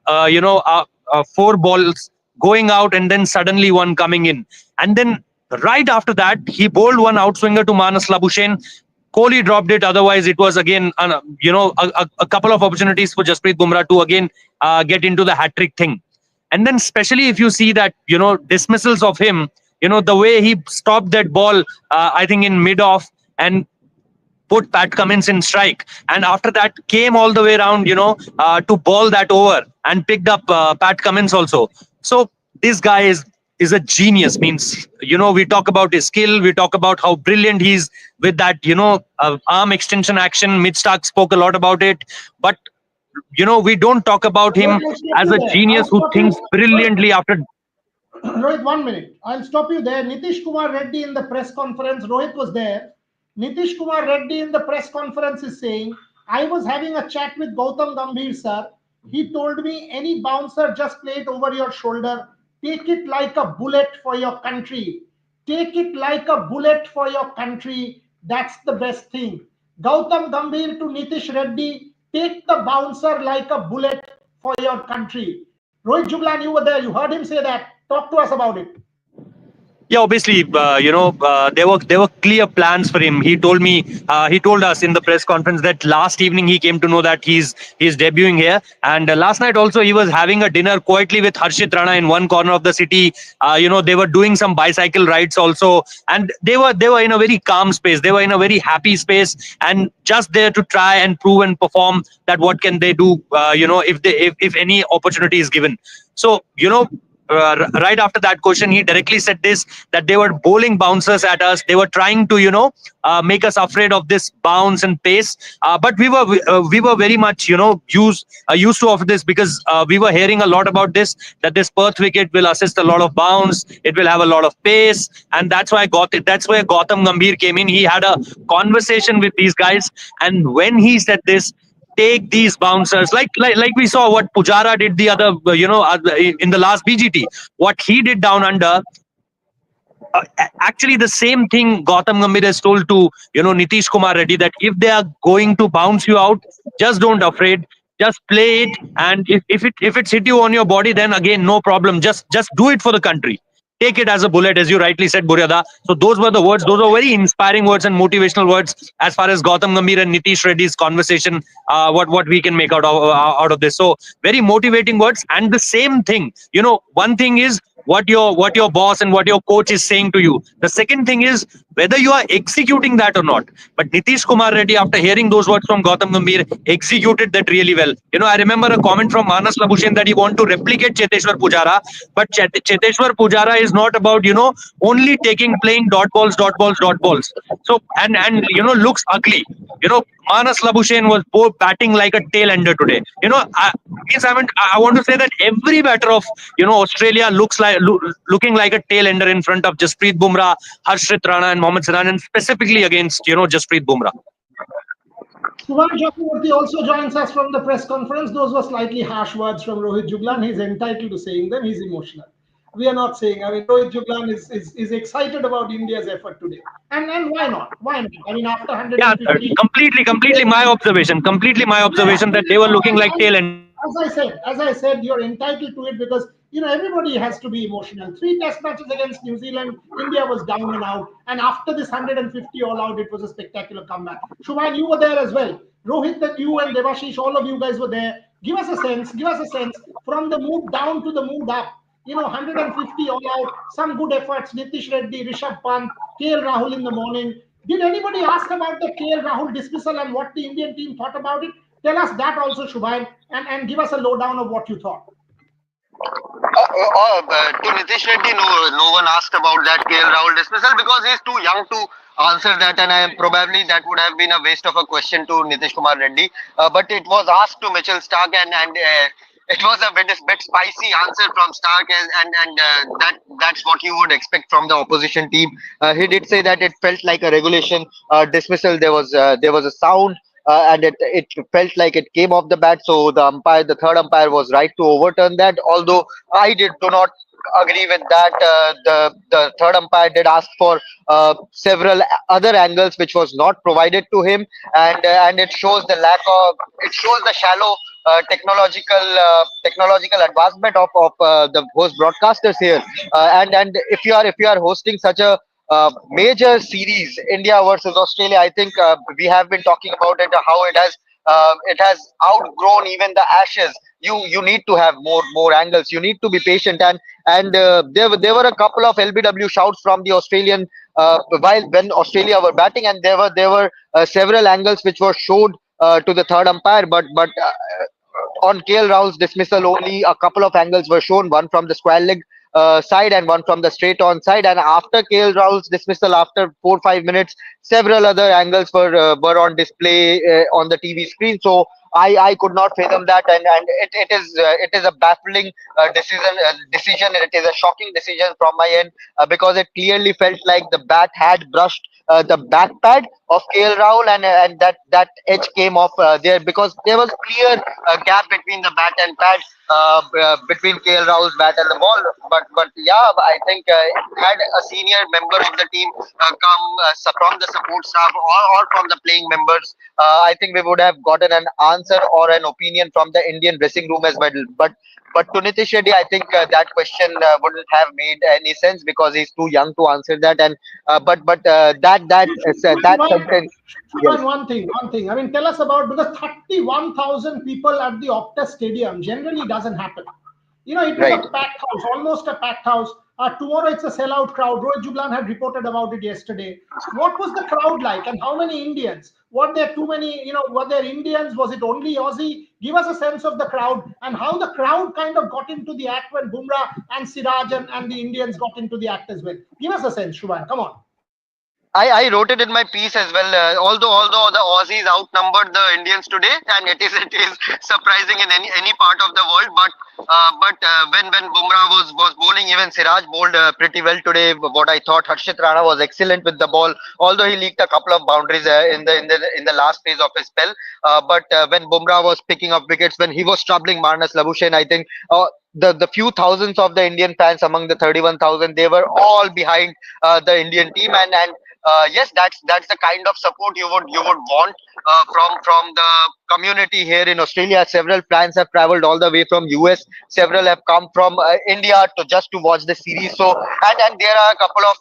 balls going out and then suddenly one coming in. And then right after that, he bowled one outswinger to Manas Labuschagne. Kohli dropped it. Otherwise, it was again, a couple of opportunities for Jasprit Bumrah to again get into the hat-trick thing. And then especially if you see that, dismissals of him, the way he stopped that ball, I think in mid-off, and put Pat Cummins in strike. And after that came all the way around, to ball that over and picked up Pat Cummins also. So this guy is a genius. Means, we talk about his skill, we talk about how brilliant he's with that, arm extension action. Mitch Starc spoke a lot about it. But, we don't talk about him as a genius who thinks brilliantly after. Rohit, 1 minute. I'll stop you there. Nitish Kumar Reddy in the press conference, Rohit was there. Nitish Kumar Reddy in the press conference is saying, I was having a chat with Gautam Gambhir, sir. He told me, any bouncer, just play it over your shoulder. Take it like a bullet for your country. Take it like a bullet for your country. That's the best thing. Gautam Gambhir to Nitish Reddy, take the bouncer like a bullet for your country. Rohit Juglan, you were there. You heard him say that. Talk to us about it. Yeah, obviously, there were clear plans for him. He told us in the press conference that last evening he came to know that he's debuting here, and last night also he was having a dinner quietly with Harshit Rana in one corner of the city. They were doing some bicycle rides also, and they were in a very calm space. They were in a very happy space, and just there to try and prove and perform that what can they do, if any opportunity is given. So, right after that question, he directly said this, that they were bowling bouncers at us. They were trying to, make us afraid of this bounce and pace. But we were very much, used to of this, because we were hearing a lot about this, that this Perth wicket will assist a lot of bounce. It will have a lot of pace. And that's where Gautam Gambhir came in. He had a conversation with these guys. And when he said this, take these bouncers, like we saw what Pujara did the other, in the last BGT, what he did down under. Actually, the same thing Gautam Gambhir has told to Nitish Kumar Reddy, that if they are going to bounce you out, just don't afraid. Just play it, and if it's hit you on your body, then again no problem. Just do it for the country. Take it as a bullet, as you rightly said, Buryada. So those were the words. Those were very inspiring words and motivational words as far as Gautam Gambhir and Nitish Reddy's conversation. What we can make out of this. So very motivating words. And the same thing, one thing is what your boss and what your coach is saying to you. The second thing is whether you are executing that or not. But Nitish Kumar Reddy, after hearing those words from Gautam Gambhir, executed that really well. I remember a comment from Manas Labuschagne that he want to replicate Cheteshwar Pujara, but Cheteshwar Pujara is not about only playing dot balls. So and looks ugly. Manas Labuschagne was batting like a tail ender today. means I want to say that every batter of Australia looking like a tail ender in front of Jasprit Bumrah, Harshit Rana, and Mohammad Siran, and specifically against Jasprit Bumrah. Suvan Chakraborty also joins us from the press conference. Those were slightly harsh words from Rohit Juglan. He's entitled to saying them. He's emotional. We are not saying. I mean, Rohit Juglan is excited about India's effort today. And why not? Why not? I mean, after 150... Yeah, completely my observation. Completely my observation that they were looking like tail ender. As I said, you're entitled to it because everybody has to be emotional. 3 test matches against New Zealand, India was down and out, and after this 150 all out, it was a spectacular comeback. Shubhan, you were there as well. Rohit, that you and Devashish, all of you guys were there. Give us a sense from the mood down to the mood up. 150 all out, some good efforts. Nitish Reddy, Rishabh Pant, KL Rahul in the morning. Did anybody ask about the KL Rahul dismissal and what the Indian team thought about it? Tell us that also, Shubhain, and give us a lowdown of what you thought. To Nitish Reddy, no one asked about that KL Rahul dismissal because he's too young to answer that, and probably that would have been a waste of a question to Nitish Kumar Reddy. But it was asked to Mitchell Starc, and it was a bit spicy answer from Starc, and that's what you would expect from the opposition team. He did say that it felt like a regulation dismissal. There was a sound. And it felt like it came off the bat, so the third umpire was right to overturn that. Although I do not agree with that. The third umpire did ask for several other angles which was not provided to him, and it shows the shallow technological advancement of the host broadcasters here. And if you are hosting such a major series, India versus Australia, I think we have been talking about it, how it has outgrown even the Ashes. You need to have more angles. You need to be patient, and there were a couple of LBW shouts from the Australian when Australia were batting, and there were several angles which were showed to the third umpire, but on KL Rahul's dismissal, only a couple of angles were shown, one from the square leg side and one from the straight on side. And after KL Rahul's dismissal, after 4-5 minutes, several other angles were on display on the TV screen. So I could not fathom that, and it is a baffling decision. It is a shocking decision from my end because it clearly felt like the bat had brushed the back pad of KL Rahul, and that edge came off there, because there was clear gap between the bat and pad, between KL Rahul's bat and the ball. But yeah, I think had a senior member of the team come from the support staff or from the playing members, I think we would have gotten an answer or an opinion from the Indian dressing room as well. But to Nitish Reddy, I think that question wouldn't have made any sense because he's too young to answer that. And that sentence. Yes. One thing. I mean, tell us about, because 31,000 people at the Optus Stadium generally doesn't happen. It was a packed house, almost a packed house. Tomorrow it's a sellout crowd. Rohit Juglan had reported about it yesterday. What was the crowd like, and how many Indians? Were there too many, were there Indians? Was it only Aussie? Give us a sense of the crowd and how the crowd kind of got into the act when Bumrah and Siraj and the Indians got into the act as well. Give us a sense, Shubhan. Come on. I wrote it in my piece as well. Although the Aussies outnumbered the Indians today, and it is surprising in any part of the world. But when Bumrah was bowling, even Siraj bowled pretty well today. What I thought, Harshit Rana was excellent with the ball, although he leaked a couple of boundaries in the last phase of his spell. But when Bumrah was picking up wickets, when he was troubling Marnus Labuschagne, I think the few thousands of the Indian fans among the 31,000, they were all behind the Indian team, and yes, that's the kind of support you would want from the community here in Australia. Several fans have travelled all the way from US. Several have come from India to watch the series. So and there are a couple of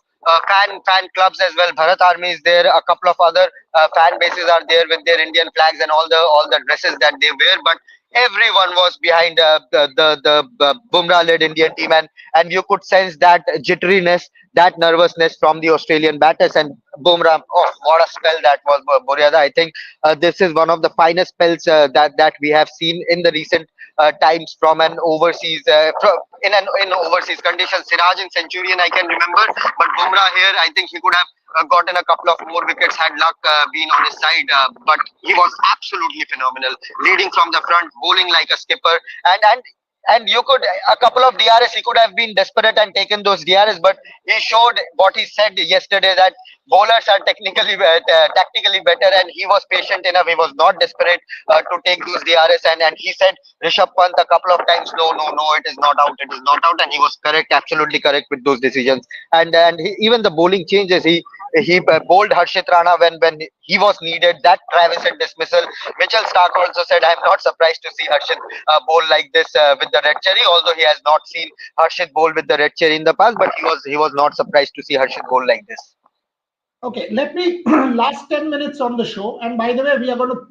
fan clubs as well. Bharat Army is there. A couple of other fan bases are there with their Indian flags and all the dresses that they wear. But everyone was behind the Bumrah-led Indian team, and you could sense that jitteriness, that nervousness from the Australian batters. And Bumrah, oh, what a spell that was, Boryada. I think this is one of the finest spells that we have seen in the recent times from an overseas in overseas conditions. Siraj in Centurion I can remember, but Bumrah here, I think he could have gotten a couple of more wickets had luck been on his side. But he was absolutely phenomenal, leading from the front, bowling like a skipper, and you could a couple of DRS. He could have been desperate and taken those DRS, but he showed what he said yesterday, that bowlers are tactically better, and he was patient enough. He was not desperate to take those DRS, and he said Rishabh Pant a couple of times, no, it is not out, it is not out, and he was correct, absolutely correct with those decisions. And even the bowling changes, he bowled Harshit Rana when he was needed. That Travis and dismissal. Mitchell Starc also said, "I'm not surprised to see Harshit bowl like this with the red cherry." Although he has not seen Harshit bowl with the red cherry in the past, but he was not surprised to see Harshit bowl like this. Okay, let me last 10 minutes on the show. And by the way, we are going to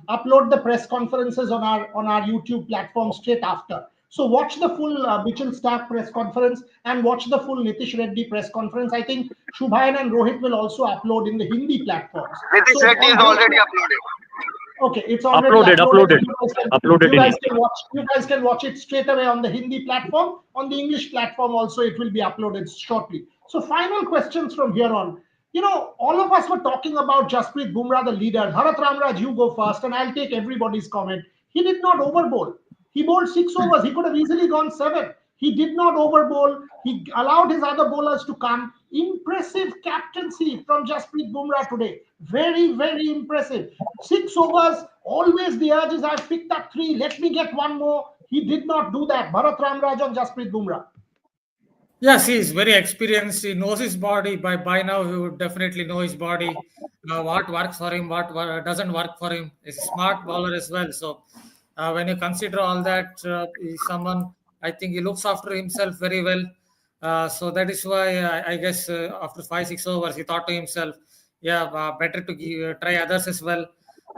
upload the press conferences on our YouTube platform straight after. So watch the full Mitchell Starc press conference and watch the full Nitish Reddy press conference. I think Shubhayan and Rohit will also upload in the Hindi platforms. Nitish Reddy is already uploaded. Okay, it's already uploaded. You guys can watch it straight away on the Hindi platform. On the English platform also, it will be uploaded shortly. So final questions from here on. All of us were talking about Jasprit Bumrah, the leader. Bharat Ramraj, you go first, and I'll take everybody's comment. He did not overbowl. He bowled 6 overs. He could have easily gone 7. He did not overbowl. He allowed his other bowlers to come. Impressive captaincy from Jasprit Bumrah today. Very, very impressive. 6 overs. Always the urge is, I've picked up 3. Let me get 1 more. He did not do that. Bharat Ramraj on Jasprit Bumrah. Yes, he is very experienced. He knows his body. By now, he would definitely know his body, what works for him, what doesn't work for him. He's a smart bowler as well. So when you consider all that, he's someone, I think he looks after himself very well. So that is why I guess after 5-6 overs, he thought to himself, better to try others as well.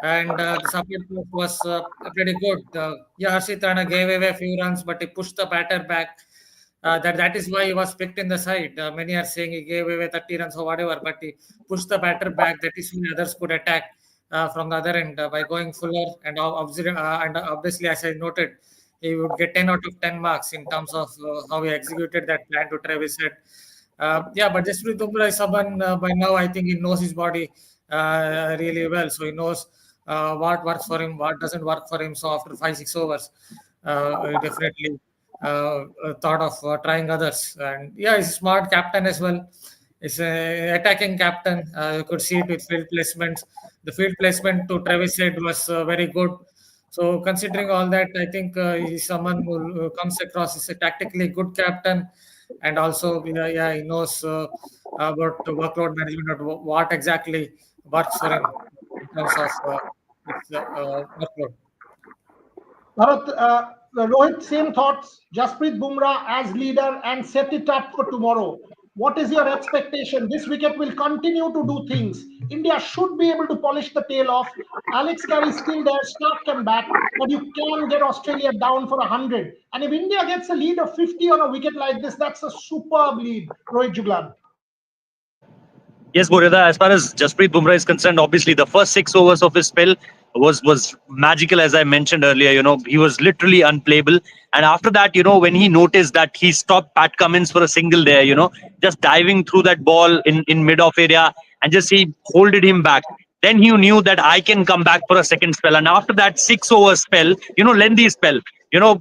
And the support was pretty good. Harshit Rana gave away a few runs, but he pushed the batter back. That is why he was picked in the side. Many are saying he gave away 30 runs or whatever, but he pushed the batter back. That is when others could attack from the other end by going fuller. And obviously, as I noted, he would get 10 out of 10 marks in terms of how he executed that plan to Travis Head. But Jasprit Bumrah is someone by now, I think he knows his body really well. So he knows what works for him, what doesn't work for him. So after 5-6 overs, he definitely thought of trying others. And he's a smart captain as well. He's an attacking captain. You could see it with field placements. The field placement to Travis Head was very good. So considering all that, I think he's someone who comes across as a tactically good captain, and also he knows about workload management, or what exactly works for him in terms of workload. Bharat, Rohit, same thoughts. Jasprit Bumrah as leader and set it up for tomorrow. What is your expectation? This wicket will continue to do things. India should be able to polish the tail off. Alex Carey is still there. Starc can bat, but you can get Australia down for 100. And if India gets a lead of 50 on a wicket like this, that's a superb lead. Rohit Juglan. Yes, Boreda, as far as Jasprit Bumrah is concerned, obviously the first 6 overs of his spell was magical, as I mentioned earlier. He was literally unplayable. And after that, when he noticed that he stopped Pat Cummins for a single there, just diving through that ball in mid-off area, and just he holded him back. Then he knew that I can come back for a second spell. And after that 6 over spell, lengthy spell, we all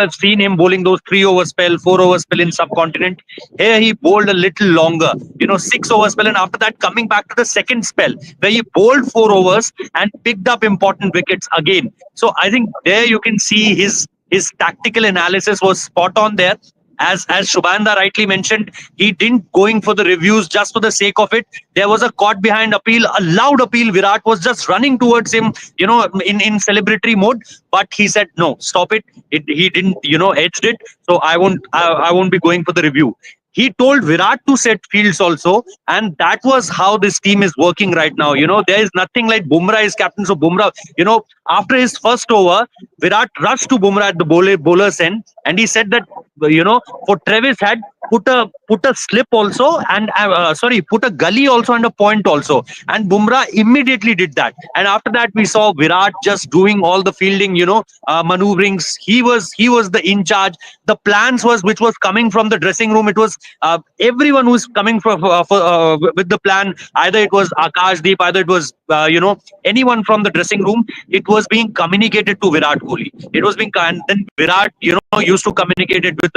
have seen him bowling those 3 over spell, 4 over spell in subcontinent. Here he bowled a little longer, 6 over spell, and after that coming back to the second spell where he bowled 4 overs and picked up important wickets again. So I think there you can see his tactical analysis was spot on there. As Shubhanda rightly mentioned, he didn't going for the reviews just for the sake of it. There was a caught behind appeal, a loud appeal. Virat was just running towards him, in celebratory mode. But he said, no, stop it. He didn't, edged it. So I won't be going for the review. He told Virat to set fields also, and that was how this team is working right now. There is nothing like Bumrah is captain. So Bumrah, after his first over, Virat rushed to Bumrah at the bowler's end, and he said that, for Travis Head, put a slip also, and put a gully also and a point also, and Bumrah immediately did that. And after that, we saw Virat just doing all the fielding, maneuverings. He was the in charge. The plans which was coming from the dressing room. It was everyone who's coming with the plan. Either it was Akashdeep, either it was anyone from the dressing room. It was being communicated to Virat Kohli. It was being, and then Virat used to communicate it with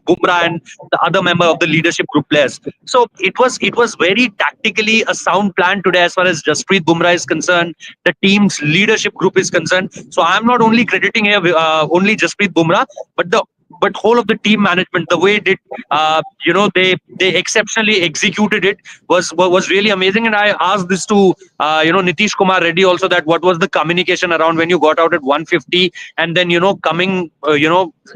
Bumrah and the other member of the leadership group players. So it was very tactically a sound plan today as far as Jasprit Bumrah is concerned, the team's leadership group is concerned. So I'm not only crediting here only Jasprit Bumrah, but whole of the team management, the way they exceptionally executed it was really amazing. And I asked this to Nitish Kumar Reddy also, that what was the communication around when you got out at 150, and then coming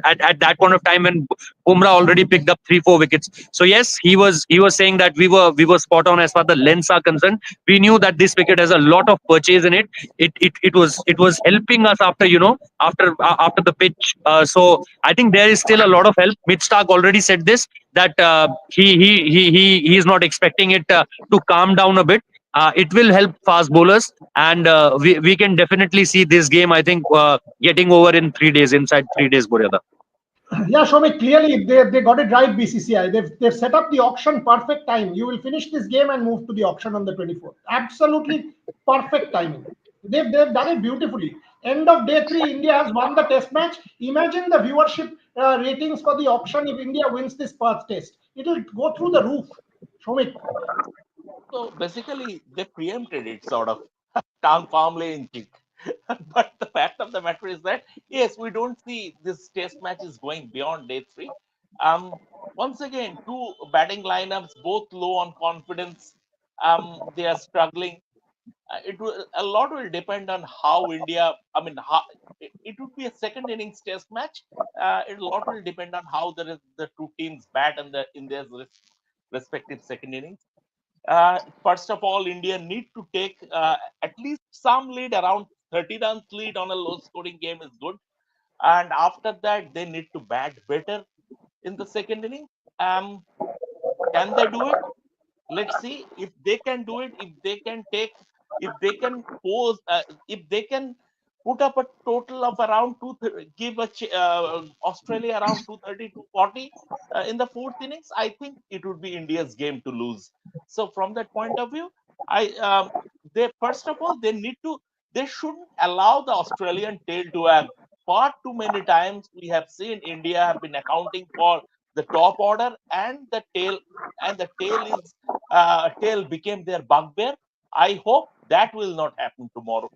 at that point of time when Bumrah already picked up 3-4 wickets. So yes, he was saying that we were spot on as far as the lengths are concerned. We knew that this wicket has a lot of purchase in it. It was helping us after the pitch. So I think there is still a lot of help. Mitch Starc already said this, that he is not expecting it to calm down a bit. It will help fast bowlers, and we can definitely see this game, I think, getting over in 3 days, inside 3 days, Boryada. Yeah, Shomik, clearly they got it right, BCCI. They've set up the auction perfect time. You will finish this game and move to the auction on the 24th. Absolutely perfect timing. They've done it beautifully. End of day 3, India has won the test match. Imagine the viewership ratings for the auction if India wins this Perth test. It will go through the roof. Shomik. So basically, they preempted it, sort of, tongue firmly in cheek. But the fact of the matter is that, yes, we don't see this test matches going beyond day 3. Once again, two batting lineups, both low on confidence. They are struggling. A lot will depend on how India. I mean, it would be a second innings test match. A lot will depend on how the two teams bat in their respective second innings. First of all, India need to take at least some lead. Around 30 runs lead on a low scoring game is good. And after that, they need to bat better in the second inning. Can they do it? Let's see if they can do it. If they can pose, if they can put up a total of around give Australia around 230 to 40 in the fourth innings, I think it would be India's game to lose. So from that point of view, they first of all they shouldn't allow the Australian tail to have. Far too many times we have seen India have been accounting for the top order, and the tail became their bugbear. I hope that will not happen tomorrow.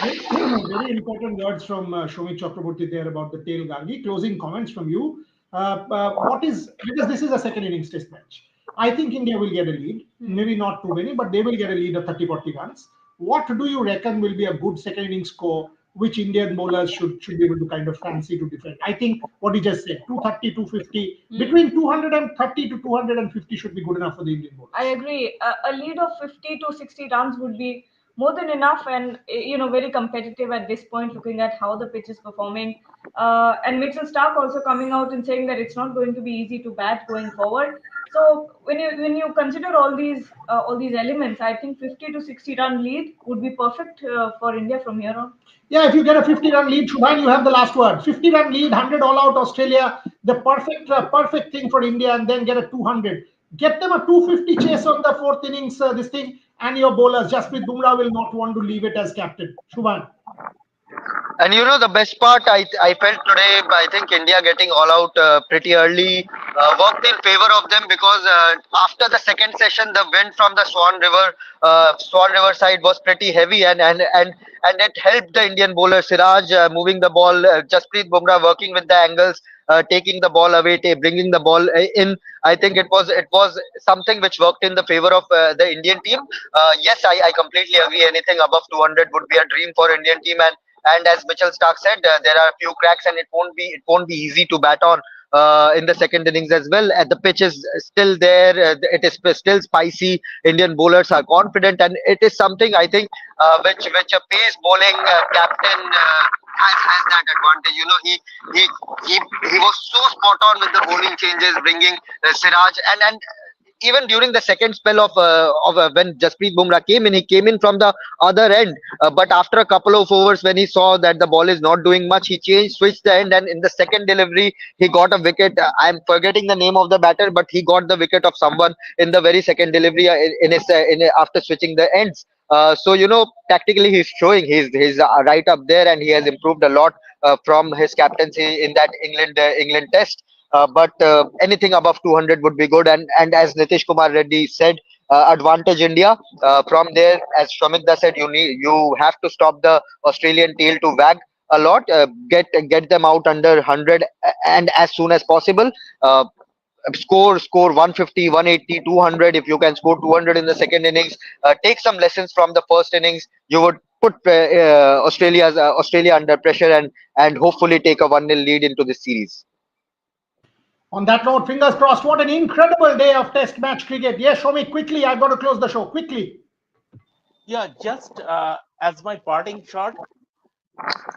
Very important words from Shomik Chakraborty there about the tail Gargi. Closing comments from you. Because this is a second innings test match. I think India will get a lead. Maybe not too many, but they will get a lead of 30-40 runs. What do you reckon will be a good second innings score, which Indian bowlers should be able to kind of fancy to defend? I think what he just said, 230, 250, between 230 to 250 should be good enough for the Indian bowlers. I agree. A lead of 50 to 60 runs would be more than enough, and very competitive at this point, looking at how the pitch is performing. And Mitchell Starc also coming out and saying that it's not going to be easy to bat going forward. So when you consider all these elements, I think 50 to 60 run lead would be perfect for India from here on. Yeah, if you get a 50-run lead, Shubhan, you have the last word. 50-run lead, 100 all out Australia, the perfect thing for India, and then get a 200. Get them a 250 chase on the fourth innings, this thing, and your bowlers, Jasprit Bumrah, will not want to leave it as captain. Shubhan. And the best part I felt today, I think India getting all out pretty early worked in favor of them, because after the second session, the wind from the Swan River side was pretty heavy, and it helped the Indian bowler Siraj moving the ball, Jasprit Bumrah working with the angles, taking the ball away, bringing the ball in. I think it was something which worked in the favor of the Indian team. Yes, I completely agree. Anything above 200 would be a dream for Indian team, and as Mitchell Starc said, there are a few cracks, and it won't be easy to bat on in the second innings as well. The pitch is still there. It is still spicy. Indian bowlers are confident, and it is something I think which a pace bowling captain has that advantage. You know, he was so spot on with the bowling changes, bringing Siraj and even during the second spell of when Jasprit Bumrah came in, he came in from the other end. But after a couple of overs, when he saw that the ball is not doing much, he switched the end, and in the second delivery, he got a wicket. I'm forgetting the name of the batter, but he got the wicket of someone in the very second delivery after switching the ends. So you know, tactically he's showing he's right up there, and he has improved a lot from his captaincy in that England test. But anything above 200 would be good. And as Nitish Kumar Reddy said, advantage India. From there, as Shramikda said, you have to stop the Australian tail to wag a lot. Get them out under 100 and as soon as possible. Score 150, 180, 200. If you can score 200 in the second innings, take some lessons from the first innings. You would put Australia under pressure and hopefully take a 1-0 lead into this series. On that note, fingers crossed. What an incredible day of test match cricket. Yes, show me quickly. I've got to close the show quickly. Yeah, just as my parting shot,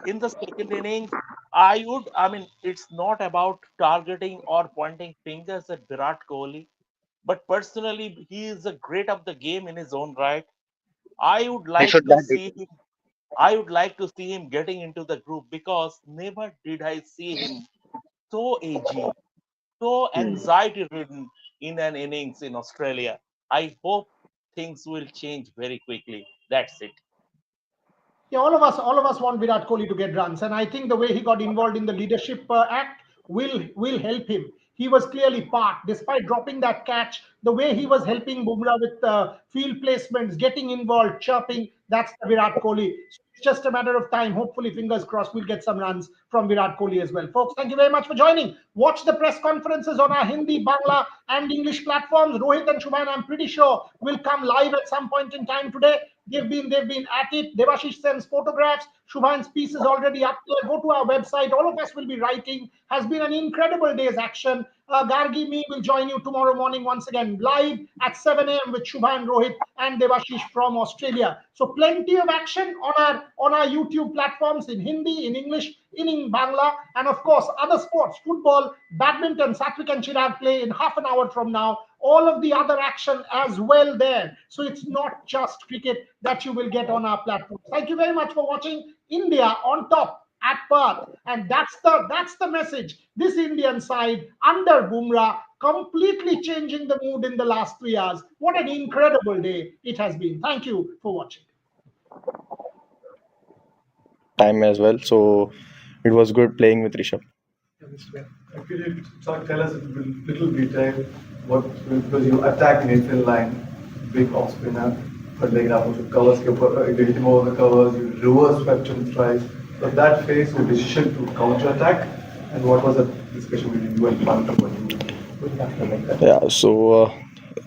in the second innings, I mean, it's not about targeting or pointing fingers at Virat Kohli, but personally, he is a great of the game in his own right. I would like to see him. I would like to see him getting into the group because never did I see him so edgy, so anxiety ridden in an innings in Australia. I hope things will change very quickly. That's it. Yeah, all of us want Virat Kohli to get runs, and I think the way he got involved in the leadership act will help him. He was clearly part, despite dropping that catch. The way he was helping Bumrah with field placements, getting involved, chirping. That's the Virat Kohli. It's just a matter of time. Hopefully, fingers crossed, we'll get some runs from Virat Kohli as well. Folks, thank you very much for joining. Watch the press conferences on our Hindi, Bangla, and English platforms. Rohit and Shubhan, I'm pretty sure, will come live at some point in time today. They've been at it. Devashish sends photographs. Shubhan's piece is already up there. Go to our website. All of us will be writing. Has been an incredible day's action. Gargi, me will join you tomorrow morning once again live at 7 a.m. with Shubhan, Rohit, and Devashish from Australia. So plenty of action on our YouTube platforms in Hindi, in English, in Bangla, and of course other sports, football, badminton. Satwik and Chirag play in half an hour from now. All of the other action as well there. So it's not just cricket that you will get on our platform. Thank you very much for watching. India on top at Perth, and that's the message. This Indian side under Bumrah completely changing the mood in the last 3 hours. What an incredible day it has been. Thank you for watching. Time as well, so it was good playing with Rishabh. Could you tell us a little bit what, because you attacked Nathan line, big off spinner, but like covers, you hit him over the covers, you reverse swept him twice. So that phase, your decision to counter attack, and what was the discussion between you and Panther when you after like that? Yeah, so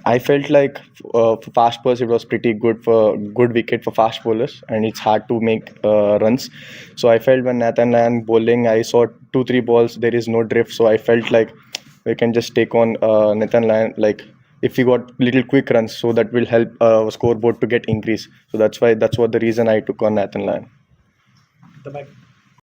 I felt like for fast bowlers it was pretty good wicket for fast bowlers, and it's hard to make runs. So I felt when Nathan Lyon bowling, I saw 2-3 balls, there is no drift, so I felt like we can just take on Nathan Lyon, like if we got little quick runs, so that will help scoreboard to get increase. So that's what the reason I took on Nathan Lyon. The mic.